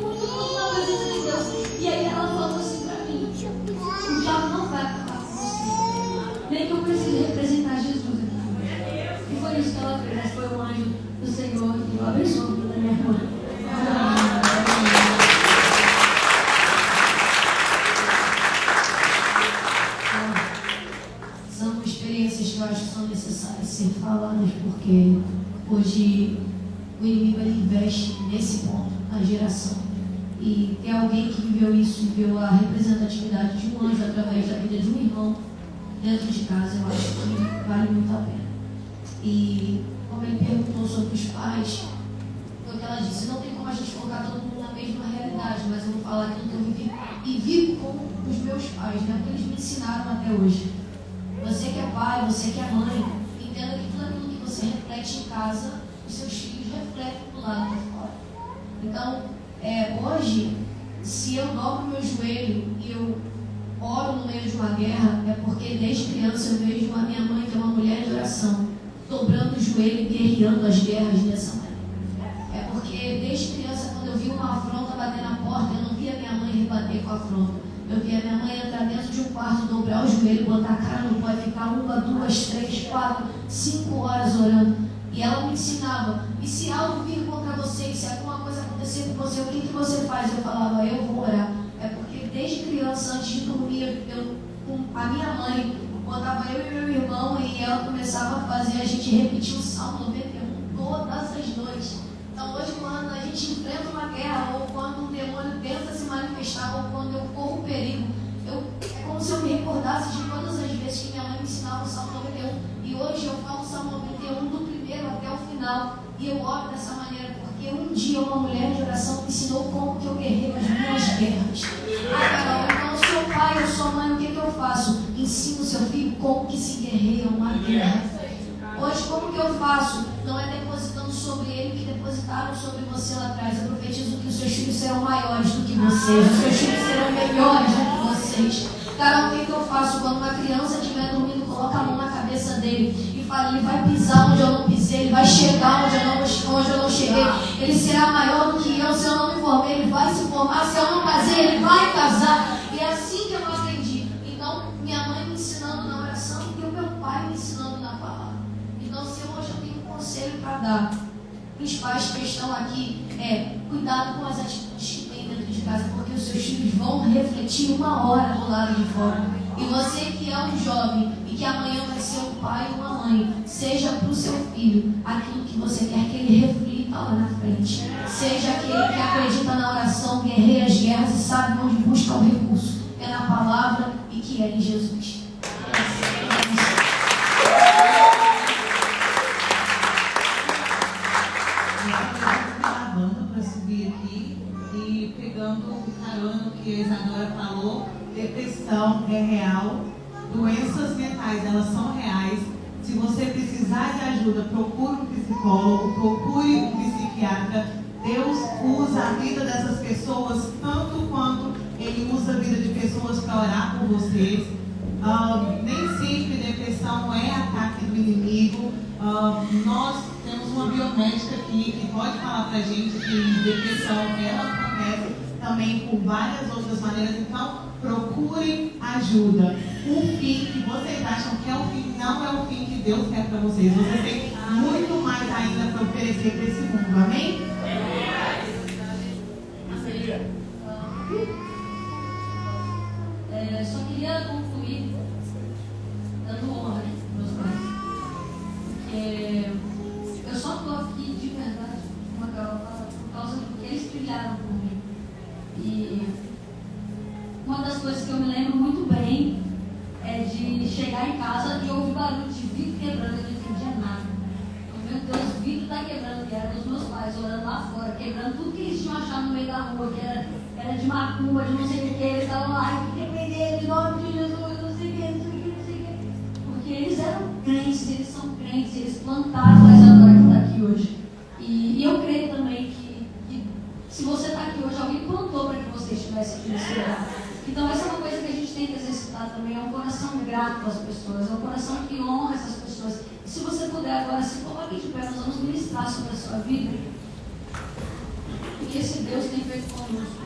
na presença de Deus. E aí ela falou assim pra mim: o diabo não vai acabar com você. Nem que eu precise representar Jesus aqui. E foi isso que ela fez. Foi um anjo do Senhor que eu abençoou a vida da minha irmã. São experiências que eu acho que são necessárias ser faladas, porque hoje o inimigo ele investe nesse ponto, na geração. E tem alguém que viveu isso, viveu a representatividade de um anjo através da vida de um irmão dentro de casa, eu acho que vale muito a pena. E como ele perguntou sobre os pais, foi o que ela disse: não tem como a gente colocar todo mundo na mesma realidade, mas eu vou falar aquilo que eu vivi e vivo com os meus pais, né? Porque eles me ensinaram até hoje. Você que é pai, você que é mãe, entenda que tudo aquilo que você reflete em casa, os seus filhos refletem do lado de fora. Então, hoje, se eu dobro meu joelho e eu oro no meio de uma guerra, é porque desde criança eu vejo a minha mãe, que é uma mulher de oração, dobrando o joelho e guerreando as guerras dessa maneira. É porque desde criança, quando eu vi uma afronta bater na porta, eu não via minha mãe rebater com a afronta. Eu via minha mãe entrar dentro de um quarto, dobrar o joelho, botar a cara no pó e ficar 1, 2, 3, 4, 5 horas orando. E ela me ensinava: e se algo vir contra você, e se alguma coisa acontecer com você, o que você faz? Eu falava: eu vou orar. É porque desde criança, antes de dormir, a minha mãe botava eu e meu irmão e ela começava a fazer a gente repetir o Salmo 91 todas as noites. Então hoje, quando a gente enfrenta uma guerra, ou quando um demônio tenta se manifestar, ou quando eu corro perigo, é como se eu me recordasse de todas as vezes que minha mãe me ensinava o Salmo 91. E hoje eu falo o Salmo 91 do primeiro até o final. E eu oro dessa maneira, porque um dia uma mulher de oração me ensinou como que eu guerreio as minhas guerras. Carol, então eu sou pai, eu sou mãe, o que eu faço? Ensino o seu filho como que se guerreia uma guerra. Hoje, como que eu faço? Não é depositando sobre ele que depositaram sobre você lá atrás. Eu profetizo que os seus filhos serão maiores do que vocês, os seus filhos serão melhores do que vocês. Carol, o que eu faço? Quando uma criança estiver dormindo, coloca a mão na cabeça dele e fala: ele vai pisar onde eu não pisei, ele vai chegar onde eu não cheguei, ele será maior do que eu. Se eu não me formei, ele vai se formar. Se eu não casei, ele vai casar. E é assim que eu aprendi. Então, minha mãe me ensinando na oração e o meu pai me ensinando na palavra. Então, se hoje eu tenho um conselho para dar para os pais que estão aqui, cuidado com as atitudes que tem dentro de casa, porque os seus filhos vão refletir uma hora do lado de fora. E você que é um jovem e que amanhã vai ser um pai ou uma mãe, seja para o seu filho aquilo que você quer que ele reflita lá na frente. Seja aquele que acredita na oração, guerreia as guerras e sabe onde busca o recurso. É na palavra e que é em Jesus. Para subir aqui e pegando o carona que a Isadora falou, depressão é real, doenças mentais, elas são reais. Se você precisar de ajuda, procure um psicólogo, procure um psiquiatra. Deus usa a vida dessas pessoas tanto quanto Ele usa a vida de pessoas para orar por vocês. Nem sempre depressão é ataque do inimigo. Nós temos uma biomédica aqui que pode falar pra gente que depressão ela acontece também por várias outras maneiras. Então, procurem ajuda. O fim que vocês acham que é o fim não é o fim que Deus quer para vocês. Vocês têm muito mais ainda para oferecer para esse mundo. Amém? Só queria concluir dando honra aos meus pais. Porque eu só estou aqui de verdade, como a Carol fala, por causa do que eles trilharam por mim. E uma das coisas que eu me lembro muito bem é de chegar em casa e ouvir barulho de vidro quebrando, eu não entendia nada. Meu Deus, o vidro está quebrando, que era dos meus pais, orando lá fora, quebrando tudo que eles tinham achado no meio da rua, que era de macumba, de não sei o que, eles estavam lá, e repreender em nome de Jesus, não sei o que, não sei o que, não sei o que. Porque eles eram crentes, eles são crentes, eles plantaram essa história que está aqui hoje. E eu creio também que se você está aqui hoje, alguém plantou para que você estivesse aqui nesse lugar. Então essa é uma coisa que a gente tem que exercitar também, é um coração grato. grato às pessoas, é um coração que honra essas pessoas. E se você puder agora se coloque de pé, nós vamos ministrar sobre a sua vida. O que esse Deus tem feito conosco.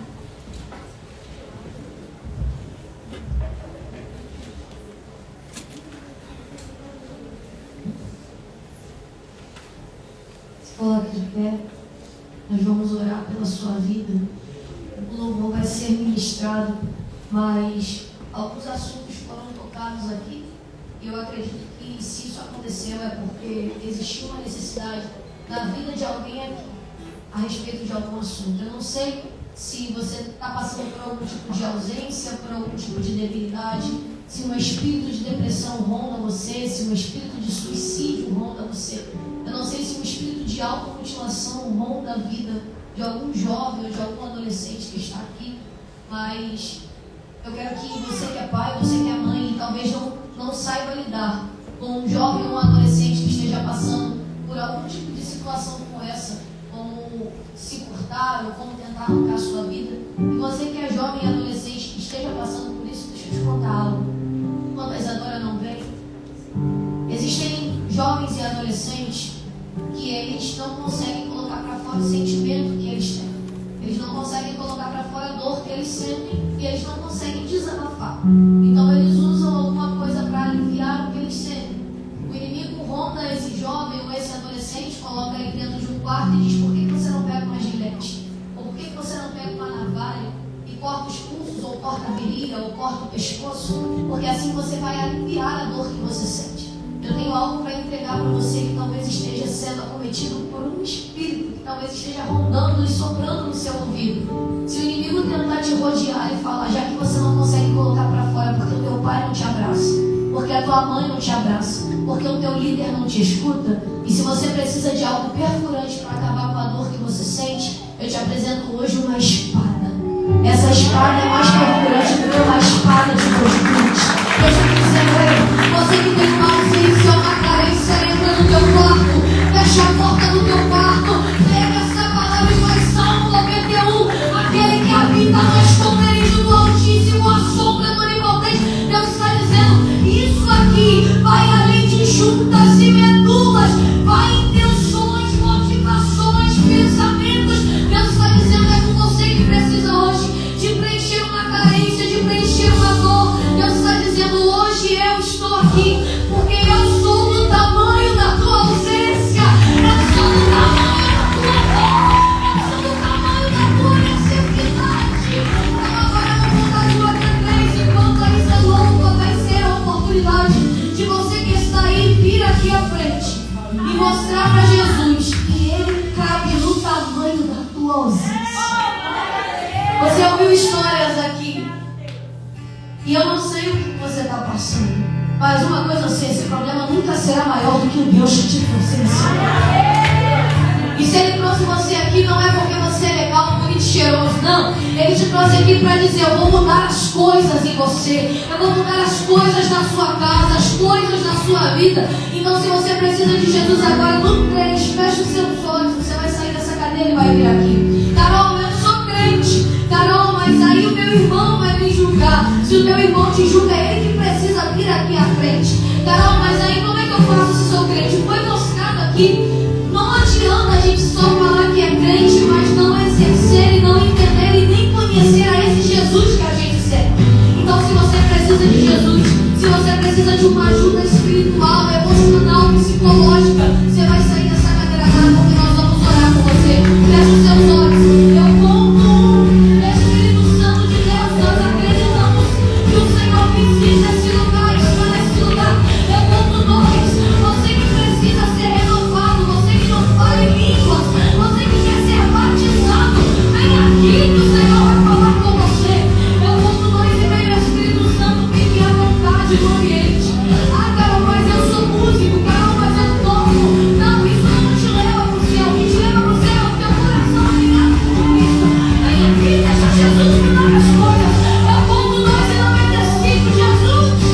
Se coloque de pé, nós vamos orar pela sua vida. O louvor vai ser ministrado, mas alguns assuntos foram tocados aqui. Eu acredito que se isso aconteceu é porque existiu uma necessidade na vida de alguém aqui a respeito de algum assunto. Eu não sei se você está passando por algum tipo de ausência, por algum tipo de debilidade, se um espírito de depressão ronda você, se um espírito de suicídio ronda você. Eu não sei se um espírito de automutilação ronda a vida de algum jovem ou de algum adolescente que está aqui, mas eu quero que você que é pai, você que é mãe, talvez não saiba lidar com um jovem ou um adolescente que esteja passando por algum tipo de situação como essa, como se cortar ou como tentar arrancar a sua vida. E você que é jovem e adolescente que esteja passando por isso, deixa eu te contar algo. Quando a Isadora não vem, existem jovens e adolescentes que eles não conseguem colocar para fora o sentimento que eles têm. Eles não conseguem colocar para fora a dor que eles sentem e eles não conseguem desabafar. Então eles usam alguma coisa para aliviar o que eles sentem. O inimigo ronda esse jovem ou esse adolescente, coloca ele dentro de um quarto e diz: por que você não pega uma gilete? Ou por que você não pega uma navalha e corta os pulsos, ou corta a virilha, ou corta o pescoço? Porque assim você vai aliviar a dor que você sente. Eu tenho algo para entregar para você que talvez esteja sendo acometido por um espírito que talvez esteja rondando e soprando no seu ouvido. Se o inimigo tentar te rodear e falar, já que você não consegue colocar para fora porque o teu pai não te abraça, porque a tua mãe não te abraça, porque o teu líder não te escuta, e se você precisa de algo perfurante para acabar com a dor que você sente, eu te apresento hoje uma espada. Essa espada é mais perfurante do que uma espada de prostituta. Eu estou dizendo, ei, você que tem uma ausência, uma carência, entra no teu quarto, fecha a porta do teu quarto, pega essa palavra e faz Salmo 91, aquele que habita no esconderijo do Altíssimo, a sombra do Onipotente. Deus está dizendo, isso aqui vai além de juntas e medulas, vai em tensões, motivações, pensamentos. Deus está dizendo, é com você que precisa hoje de preencher uma carência, de preencher uma dor. Deus está dizendo, hoje eu estou aqui, porque eu sou do tamanho da tua ausência, eu sou do tamanho da tua dor, eu sou do tamanho da tua necessidade. Então agora eu vou dar Joana 3, enquanto a Isa louva, vai ser a oportunidade de você que está aí vir aqui à frente e mostrar para Jesus que Ele cabe no tamanho da tua ausência. Você ouviu histórias aqui e eu não sei o que você está passando, mas uma coisa eu sei, esse problema nunca será maior do que o Deus que te trouxe nesse lugar. E se Ele trouxe você aqui, não é porque você é legal, bonito, cheiroso, não. Ele te trouxe aqui para dizer, eu vou mudar as coisas em você, eu vou mudar as coisas na sua casa, as coisas na sua vida. Então se você precisa de Jesus agora, no 3, fecha os seus olhos, você vai sair dessa cadeira e vai vir aqui. Carol, eu sou crente. Carol, mas aí o meu irmão vai me julgar. Se o teu irmão te julga, é ele que precisa vir aqui à frente. Carol, mas aí como é que eu faço se sou crente? Foi mostrado aqui. Não adianta a gente só falar que é crente, mas não exercer e não entender e nem conhecer a esse Jesus que a gente serve. Então se você precisa de Jesus, se você precisa de uma ajuda espiritual, emocional, psicológica, você vai sair dessa cadeira agora porque nós vamos orar com você. Feche os seus olhos. Eu conto Espírito Santo de Deus, nós acreditamos que o Senhor visita esse lugar, está nesse lugar. Eu conto 2, você que precisa ser renovado, você que não fala em línguas, você que quer ser batizado, vem aqui que o Senhor vai falar com você. Eu conto 2 e vem o Espírito Santo vive à vontade no ambiente. Ah, Carol, mas eu sou músico, Carol, mas eu toco. Não, isso não te leva para o céu, o que te leva para o céu é o teu coração alinhado com Cristo. Vem aqui, deixa Jesus mudar as coisas. Eu conto 2 e 95, Jesus.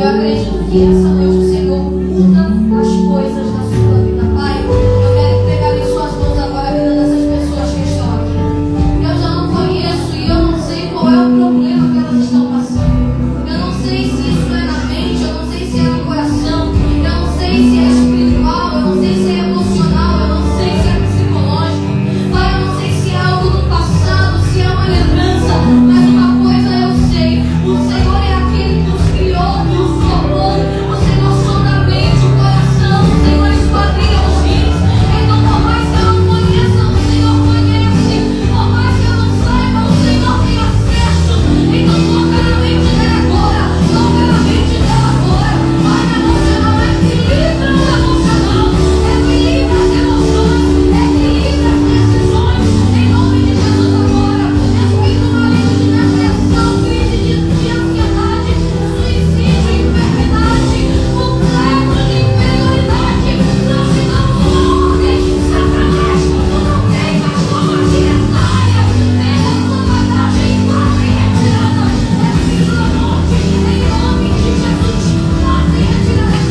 Eu acredito que essa noite o Senhor muda as coisas na sua vida, Pai. Eu quero entregar em suas mãos agora a vida dessas pessoas que estão aqui. Eu já não conheço e eu não sei qual é o problema que elas estão passando. Eu não sei se isso é na mente, eu não sei se é no coração, eu não sei se é espiritual, eu não sei se é emocional, eu não sei se é psicológico. Pai, eu não sei se é algo do passado, se é uma lembrança, mas uma coisa eu sei: o Senhor é aquele que nos criou, nos formou, o Senhor sonda a mente, o coração, o Senhor esquadrinha os rins. Então, por mais que eu não conheça, o Senhor conhece, por mais que eu não saiba, o Senhor tem acesso. Então, toca na mente dela agora, toca na mente dela agora. Pai, emocional, equilibra o emocional, equilibra as emoções, equilibra as decisões. Em nome de Jesus agora, espírito maligno de depressão, crise de ansiedade, suicídio, enfermidade, complexo de inferioridade, nós te damos ordem. Satanás, tu não tem mais como agir nessa área. Pega a sua bagagem e corre em retirada. Espírito da morte, em nome de Jesus, corre em retirada.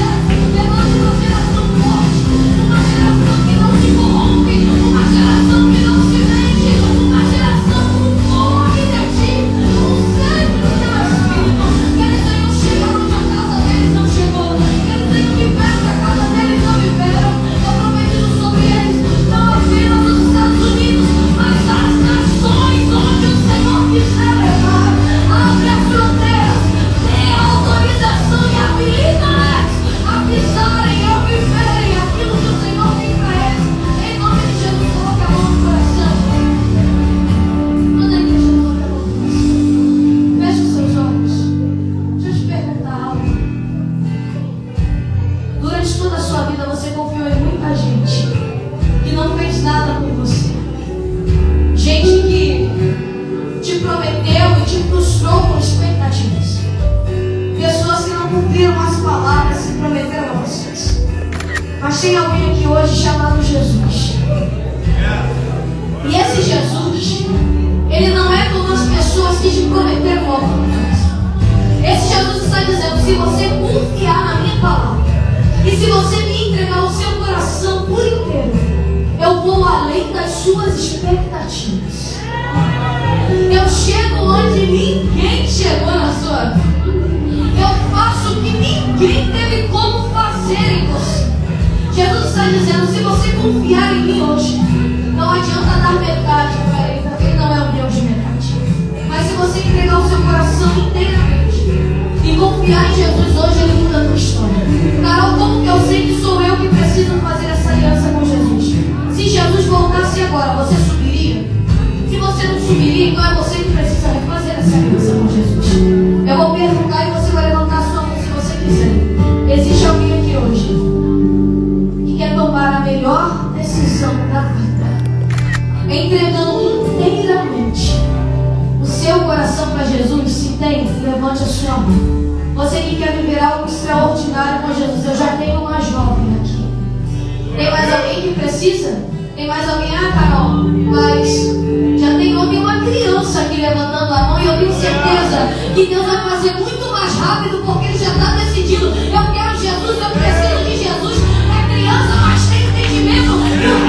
Levante uma geração forte, uma geração que não se corrompe, uma geração que não se vende, uma geração com fome de ti, com sede do teu Espírito. Que eles tenham chegado onde a casa deles não chegou, que eles tenham vivido que a casa deles não viveram. Eu prometi sobre eles, não apenas nos Estados Unidos, mas as nações onde o Senhor quiser levar. Abre as fronteiras, dê autorização e habilita-eles a pisarem e a viverem aquilo que o Senhor tem para eles. Em nome de Jesus, coloque a mão no coração. Toda a igreja coloque a mão no coração. Feche os seus olhos. Deixa eu te perguntar algo. Durante toda a sua vida você confiou em muita gente que não fez nada por você. Gente que te prometeu e te frustrou com expectativas. Pessoas que não cumpriram as palavras que prometeram a vocês. Mas tem alguém aqui hoje chamado Jesus. E esse Jesus, ele não é como as pessoas que te prometeram alguma coisa. Esse Jesus está dizendo: se você confiar na minha palavra, e se você me entregar o seu coração por inteiro, eu vou além das suas expectativas. Eu chego onde ninguém chegou na sua vida. Eu faço o que ninguém teve como fazer em você. Jesus está dizendo: se você confiar em mim hoje, não adianta dar metade para ele, porque ele não é um Deus de metade. Mas se você entregar o seu coração inteiramente e confiar em Jesus hoje, ele muda a tua história. Carol, como que eu sei que sou eu que preciso fazer essa aliança com Jesus? Se Jesus voltasse agora, você subiria? Se você não subiria, então é você que precisa fazer essa aliança com Jesus. Eu vou perguntar e você vai levantar a sua mão se você quiser. Existe alguém aqui hoje que quer tomar a melhor decisão da vida, entregando inteiramente o seu coração para Jesus? Se tem, levante a sua mão. Você que quer viver algo extraordinário com Jesus, eu já tenho uma jovem aqui. Tem mais alguém que precisa? Tem mais alguém? Ah, Carol, mas já tem uma criança aqui levantando a mão, e eu tenho certeza que Deus vai fazer muito mais rápido, porque Ele já está decidido. Eu quero Jesus, eu preciso de Jesus. É criança, mas tem entendimento. O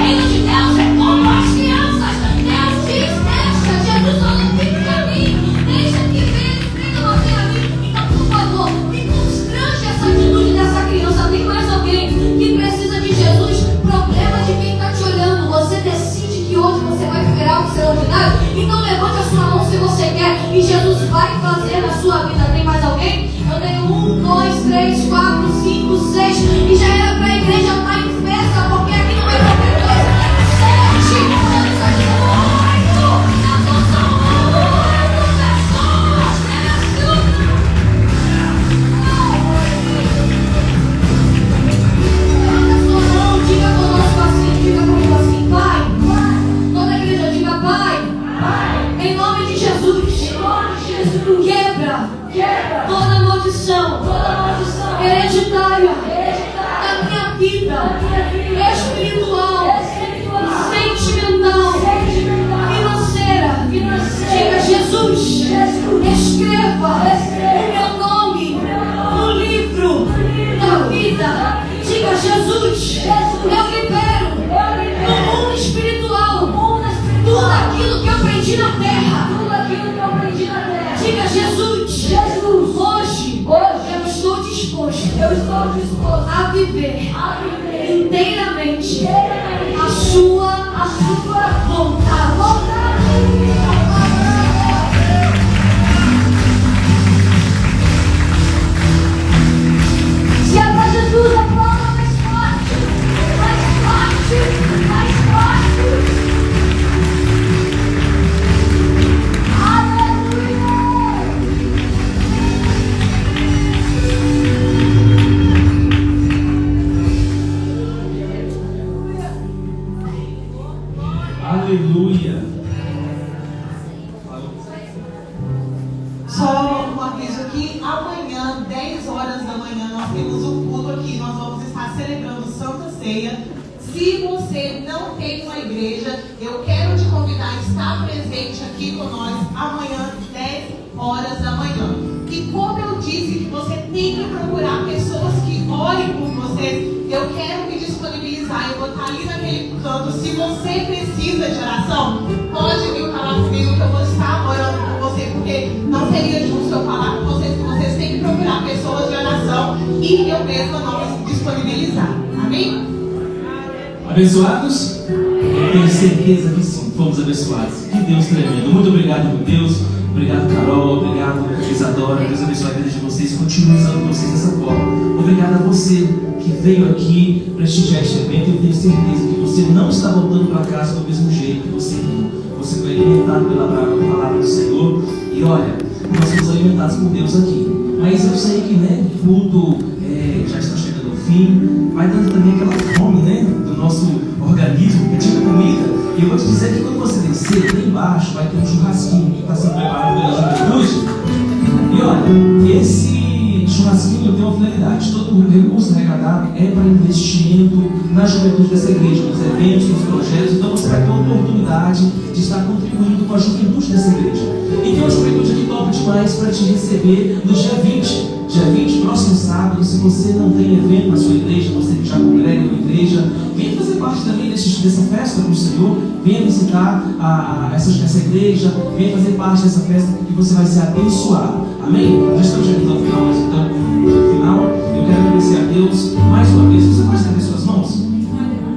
reino de Deus é como as crianças. Deus diz: deixa, Jesus falou: fica pra mim, deixa que ele venha você a mim. Então, por favor, me constrange essa atitude dessa criança. Tem mais alguém que precisa de Jesus? Problema de quem está te olhando. Você decide que hoje você vai viver algo extraordinário. Então levante a sua mão se você quer, e Jesus vai fazer na sua vida. Tem mais alguém? Eu tenho 1, 2, 3, 4, 5, 6. E já era para a igreja estar em festa, porque aqui não é qualquer coisa. 7, 8, eu sou 8 pessoas. Levanta a sua mão, diga conosco assim, diga comigo assim: Pai. Toda a igreja diga: Pai. Em nome de Jesus, quebra toda maldição hereditária da minha vida, espiritual, sentimental, financeira. Diga: Jesus, escreva o meu nome no livro Diga, Jesus, Jesus, hoje eu estou disposto a viver inteiramente a sua vontade. Se é pra Jesus, aplauda mais forte, mais forte, mais forte. Aleluia. Só um aviso aqui, amanhã, 10 horas da manhã, nós temos um culto aqui, nós vamos estar celebrando Santa Ceia. Se você não tem uma igreja, eu quero te convidar a estar presente aqui com nós amanhã, 10 horas da manhã. E como eu disse que você tem que procurar pessoas que orem por você, eu quero me disponibilizar, eu vou estar ali naquele canto. Se você precisa de oração, pode vir falar comigo que eu vou estar orando por você, porque não seria justo eu falar com vocês que vocês têm que procurar pessoas de oração e eu mesma não me disponibilizar. Amém? Abençoados? Eu tenho certeza que sim, fomos abençoados. Que Deus tremendo. Muito obrigado, meu Deus. Obrigado, Carol. Obrigado, Isadora. Deus abençoe a vida de vocês. Continue usando vocês dessa forma. Obrigado a você que veio aqui prestigiar este evento. Eu tenho certeza que você não está voltando para casa do mesmo jeito que você veio. Você foi alimentado pela palavra do Senhor. E olha, nós somos alimentados por Deus aqui. Mas eu sei que, né, o culto já está chegando ao fim. Vai dando também aquela fome, né, do nosso organismo, pedindo comida. E eu vou te dizer que quando você descer, lá embaixo vai ter um churrasquinho que está sendo preparado pela juventude. E olha, esse churrasquinho tem uma finalidade. Todo o recurso arrecadado é para investimento na juventude dessa igreja, nos eventos, nos projetos. Então você vai ter a oportunidade de estar contribuindo com a juventude dessa igreja. E tem uma juventude aqui top demais para te receber no dia 20. Dia 20, próximo sábado. Se você não tem evento na sua igreja, você que já congrega na igreja, venha fazer parte também dessa festa com o Senhor. Venha visitar essa igreja, venha fazer parte dessa festa que você vai ser abençoado. Amém? Já estamos chegando ao final, mas então, no final, eu quero agradecer a Deus mais uma vez. Você pode estender suas mãos?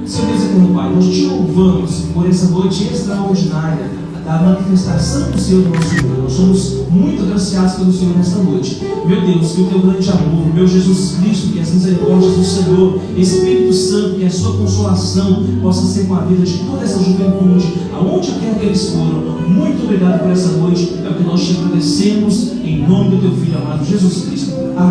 Senhor Deus eterno Pai, nós te louvamos por essa noite extraordinária da manifestação do Senhor no nosso meio. Nós somos muito agraciados pelo Senhor nesta noite. Meu Deus, que o teu grande amor, meu Jesus Cristo, que as misericórdias do Senhor, Espírito Santo, que a sua consolação possa ser com a vida de toda essa juventude, aonde quer que eles foram. Muito obrigado por essa noite. É o que nós te agradecemos em nome do teu Filho amado Jesus Cristo. Amém.